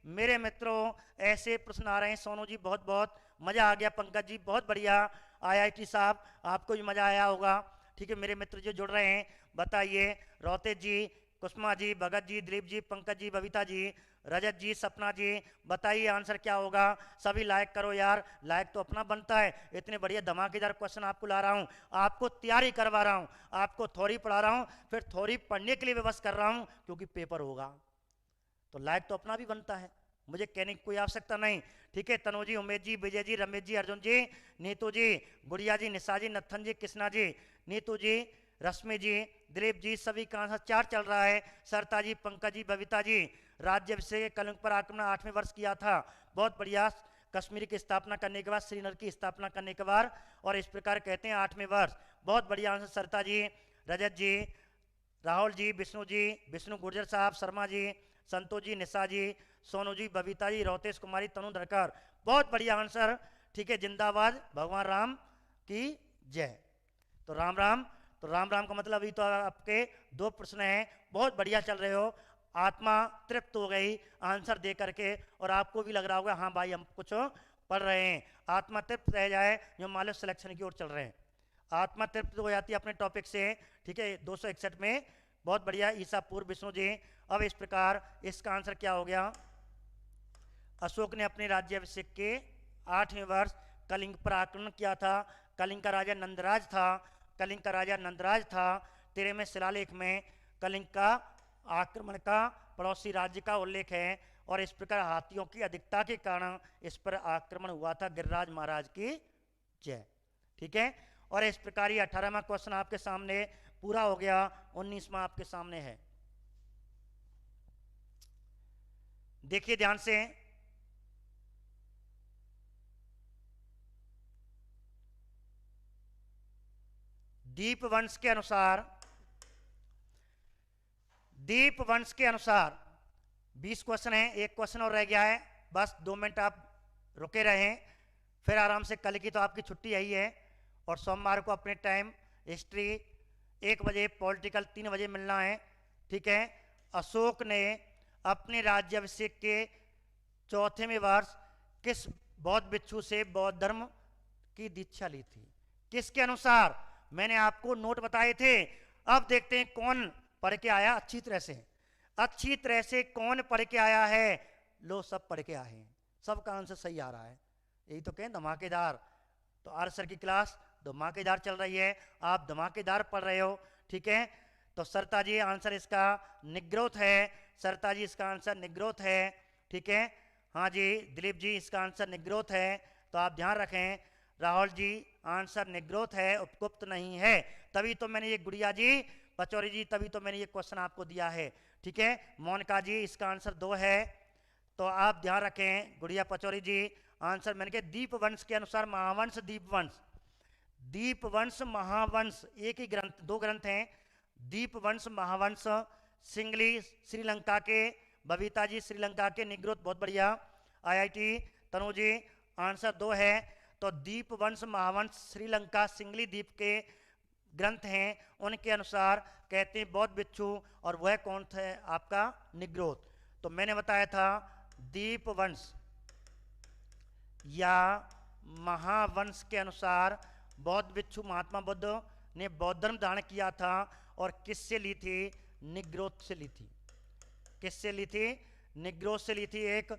मेरे मित्रों, ऐसे प्रश्न आ रहे हैं। सोनू जी बहुत बहुत मजा आ गया, पंकज जी बहुत बढ़िया, आईआईटी साहब आपको भी मजा आया होगा, ठीक है मेरे मित्र जो जुड़ रहे हैं बताइए। रोतेश जी, कुसुमा जी, भगत जी, दिलीप जी, पंकज जी, बबीता जी, रजत जी, सपना जी, बताइए आंसर क्या होगा। सभी लाइक करो यार, लाइक तो अपना बनता है। इतने बढ़िया धमाकेदार क्वेश्चन आपको ला रहा हूँ, आपको तैयारी करवा रहा हूँ, आपको थ्योरी पढ़ा रहा हूँ, फिर थ्योरी पढ़ने के लिए व्यवस्था कर रहा हूँ क्योंकि पेपर होगा, तो लाइक तो अपना भी बनता है, मुझे कहने की कोई आवश्यकता नहीं। ठीक है, तनु जी, उमेश जी, विजय जी, रमेश जी, अर्जुन जी, नीतू जी, गुड़िया जी, निशा जी, नत्थन जी, कृष्णा जी, नीतू जी, रश्मि जी, दिलीप जी, सभी का आंसर 4 चल रहा है। सरता जी, पंकज जी, बबीता जी, राज्य कलिंग पर आक्रमण 8वें वर्ष किया था, बहुत बढ़िया। कश्मीर की स्थापना करने के बाद, श्रीनगर की स्थापना करने के बाद, और इस प्रकार कहते हैं 8वें वर्ष, बहुत बढ़िया आंसर सरता जी, रजत जी, राहुल जी, विष्णु गुर्जर साहब, शर्मा जी, संतोष जी, निशा जी, सोनू जी, बबीता जी, रोतेश कुमारी, तनु धरकर, बहुत बढ़िया आंसर। ठीक है, जिंदाबाद, भगवान राम की जय। तो राम राम, तो राम राम का मतलब अभी तो आपके 2 प्रश्न हैं, बहुत बढ़िया चल रहे हो, आत्मा तृप्त हो गई आंसर दे करके, और आपको भी लग रहा होगा हाँ भाई हम कुछ पढ़ रहे हैं, आत्मा तृप्त रह जाए जो मान लो सिलेक्शन की ओर चल रहे हैं, आत्मा तृप्त हो जाती है अपने टॉपिक से। ठीक है, 261 में, बहुत बढ़िया ईसा पूर्व, विष्णु जी। अब इस प्रकार इसका आंसर क्या हो गया। अशोक ने अपने राज्याभिषेक के 8वें वर्ष कलिंग पर आक्रमण किया था। कलिंग का राजा नंदराज था, कलिंग का राजा नंदराज था। 13वें शिलालेख में कलिंग का आक्रमण का पड़ोसी राज्य का उल्लेख है, और इस प्रकार हाथियों की अधिकता के कारण इस पर आक्रमण हुआ था। गिरिराज महाराज की जय। ठीक है, और इस प्रकार ये 18वां क्वेश्चन आपके सामने पूरा हो गया। 19वां आपके सामने है, देखिए ध्यान से। दीपवंश के अनुसार, दीपवंश के अनुसार 20 क्वेश्चन है, एक क्वेश्चन और रह गया है, बस 2 मिनट आप रुके रहें, फिर आराम से, कल की तो आपकी छुट्टी यही है, और सोमवार को अपने टाइम हिस्ट्री 1 बजे, पॉलिटिकल 3 बजे मिलना है। ठीक है, अशोक ने अपने राज्याभिषेक के 4वें वर्ष किस बौद्ध भिक्षु से बौद्ध धर्म की दीक्षा ली थी, किसके अनुसार, मैंने आपको नोट बताए थे। अब देखते हैं कौन पढ़ के आया अच्छी तरह से, अच्छी तरह से कौन पढ़ के आया है। लो सब पढ़ के आए हैं, सबका आंसर सही आ रहा है, यही तो कहें धमाकेदार। तो आर सर की क्लास धमाकेदार चल रही है, आप धमाकेदार पढ़ रहे हो। ठीक है, तो सरता जी आंसर इसका निग्रोथ है, सरता जी इसका आंसर निग्रोथ है। ठीक है, हाँ जी, दिलीप जी इसका आंसर निग्रोथ है, तो आप ध्यान रखें। राहुल जी आंसर निग्रोथ है, उपगुप्त नहीं है, तभी तो मैंने ये, गुड़िया जी, पचौरी जी, तभी तो मैंने ये क्वेश्चन आपको दिया है। ठीक है, मोनिका जी इसका आंसर 2 है, तो आप ध्यान रखें। गुड़िया, पचौरी जी आंसर मैंने कहा दीप वंश के अनुसार, महावंश दीपवंश, दीपवंश महावंश एक ही ग्रंथ, 2 ग्रंथ हैं, दीपवंश महावंश। सिंगली श्रीलंका के, बबीता जी श्रीलंका के, निग्रोथ बहुत बढ़िया। आईआईटी तनु जी आंसर 2 है, तो दीपवंश महावंश श्रीलंका सिंगली द्वीप के ग्रंथ हैं, उनके अनुसार कहते हैं बौद्ध भिक्षु, और वह कौन थे आपका, निग्रोथ। तो मैंने बताया था दीपवंश या महावंश के अनुसार बौद्ध भिक्षु महात्मा बुद्ध ने बौद्ध धर्म धारण किया था, और किससे ली थी, निग्रोथ से ली थी। किससे ली थी, निग्रोथ से ली थी। एक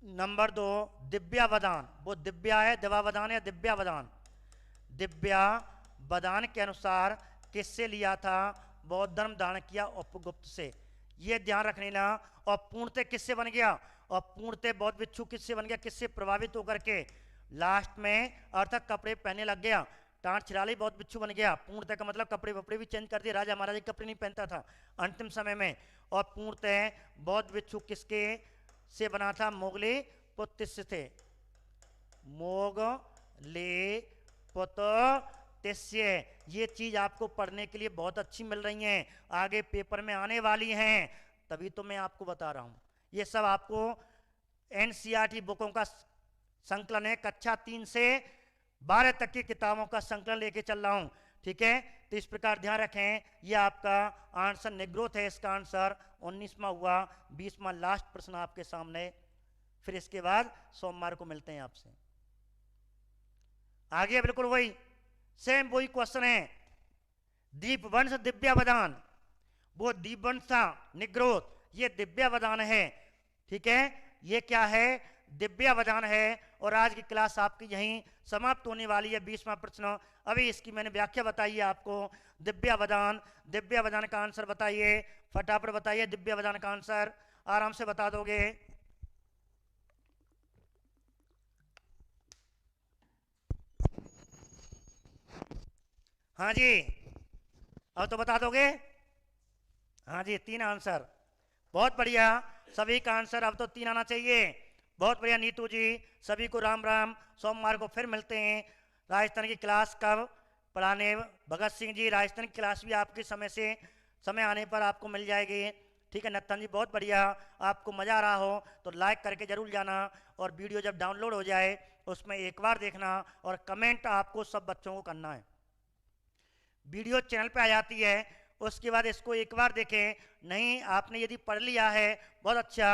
नंबर 2 दिव्यावदान, वो दिव्या है, दिवावदान या दिव्यावदान, दिव्यावदान के अनुसार किससे लिया था, बौद्ध धर्म धारण किया उपगुप्त से, ये ध्यान रखने ना। और पूर्णतः किससे बन गया, और पूर्णतः बौद्ध भिक्षु किससे बन गया, किससे प्रभावित होकर के, लास्ट में अर्थक कपड़े पहनने लग गया, टाँट छिराली बौद्ध भिक्षु बन गया। पूर्णतः का मतलब कपड़े वपड़े भी चेंज कर दिए, राजा महाराजा कपड़े नहीं पहनता था अंतिम समय में। और पूर्णतः बौद्ध भिक्षु किसके से बना था, मोगले पुत्र से थे, मोगले पुत्र से। ये चीज आपको पढ़ने के लिए बहुत अच्छी मिल रही हैं, आगे पेपर में आने वाली हैं, तभी तो मैं आपको बता रहा हूं। ये सब आपको एनसीईआरटी बुकों का संकलन है, कक्षा 3 से 12 तक की किताबों का संकलन लेके चल रहा हूं। ठीक है, तो इस प्रकार ध्यान रखें, ये आपका आंसर निग्रोथ है, इसका आंसर 19वां हुआ। 20वां लास्ट प्रश्न आपके सामने, फिर इसके बाद सोमवार को मिलते हैं आपसे। आगे बिल्कुल वही सेम वही क्वेश्चन है, दीपवंश दिव्यावदान, वो दीपवंश था निग्रोध, ये दिव्यावदान है। ठीक है, ये क्या है? दिव्यावदान है। और आज की क्लास आपकी यहीं समाप्त होने वाली है। 20वां प्रश्न, अभी इसकी मैंने व्याख्या बताई है आपको। दिव्यावदान, दिव्यावदान का आंसर बताइए, फटाफट बताइए दिव्यावदान का आंसर, आराम से बता दोगे। हाँ जी, अब तो बता दोगे। हाँ जी, 3 आंसर, बहुत बढ़िया। सभी का आंसर अब तो 3 आना चाहिए। बहुत बढ़िया नीतू जी, सभी को राम राम। सोमवार को फिर मिलते हैं। राजस्थान की क्लास कब पढ़ाने? भगत सिंह जी, राजस्थान की क्लास भी आपके समय आने पर आपको मिल जाएगी। ठीक है नत्थन जी, बहुत बढ़िया। आपको मज़ा आ रहा हो तो लाइक करके जरूर जाना, और वीडियो जब डाउनलोड हो जाए उसमें एक बार देखना, और कमेंट आपको सब बच्चों को करना है। वीडियो चैनल पे आ जाती है, उसके बाद इसको एक बार देखें। नहीं, आपने यदि पढ़ लिया है बहुत अच्छा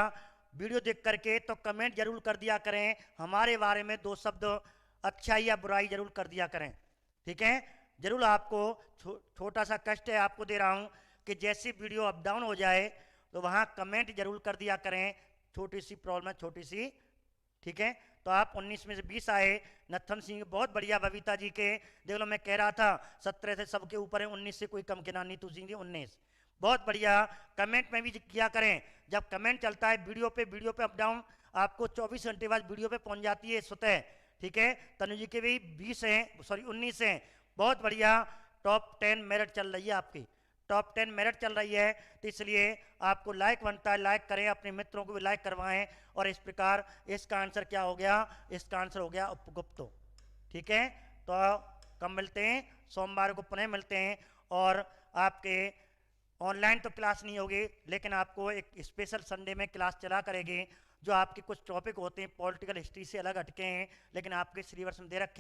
वीडियो देख करके, तो कमेंट जरूर कर दिया करें, हमारे बारे में 2 शब्द अच्छाई या बुराई जरूर कर दिया करें। ठीक है, जरूर। आपको छोटा सा कष्ट है आपको दे रहा हूँ कि जैसी वीडियो अप डाउन हो जाए तो वहाँ कमेंट जरूर कर दिया करें। छोटी सी प्रॉब्लम है, छोटी सी। ठीक है, तो आप 19 में से 20 आए। नत्थन सिंह बहुत बढ़िया। बबीता जी के देख लो, मैं कह रहा था 17 से सबके ऊपर है, 19 से कोई कम के ना। नीतू सिंह जी 19, बहुत बढ़िया। कमेंट में भी किया करें, जब कमेंट चलता है वीडियो पे अप डाउन आपको 24 घंटे बाद वीडियो पे पहुंच जाती है स्वतः। ठीक है, तनु जी के भी 20 हैं, सॉरी 19 हैं, बहुत बढ़िया। टॉप 10 मेरिट चल रही है आपकी, टॉप 10 मेरिट चल रही है, तो इसलिए आपको लाइक बनता है, लाइक करें, अपने मित्रों को भी लाइक करवाएं। और इस प्रकार इसका आंसर क्या हो गया? इसका आंसर हो गया उपगुप्तो। ठीक है, तो कब मिलते हैं? सोमवार को पुनः मिलते हैं। और आपके ऑनलाइन तो क्लास नहीं होगी, लेकिन आपको एक स्पेशल संडे में क्लास चला करेगी, जो आपके कुछ टॉपिक होते हैं पॉलिटिकल हिस्ट्री से अलग हटके हैं, लेकिन आपके सिलेबस में दे रखे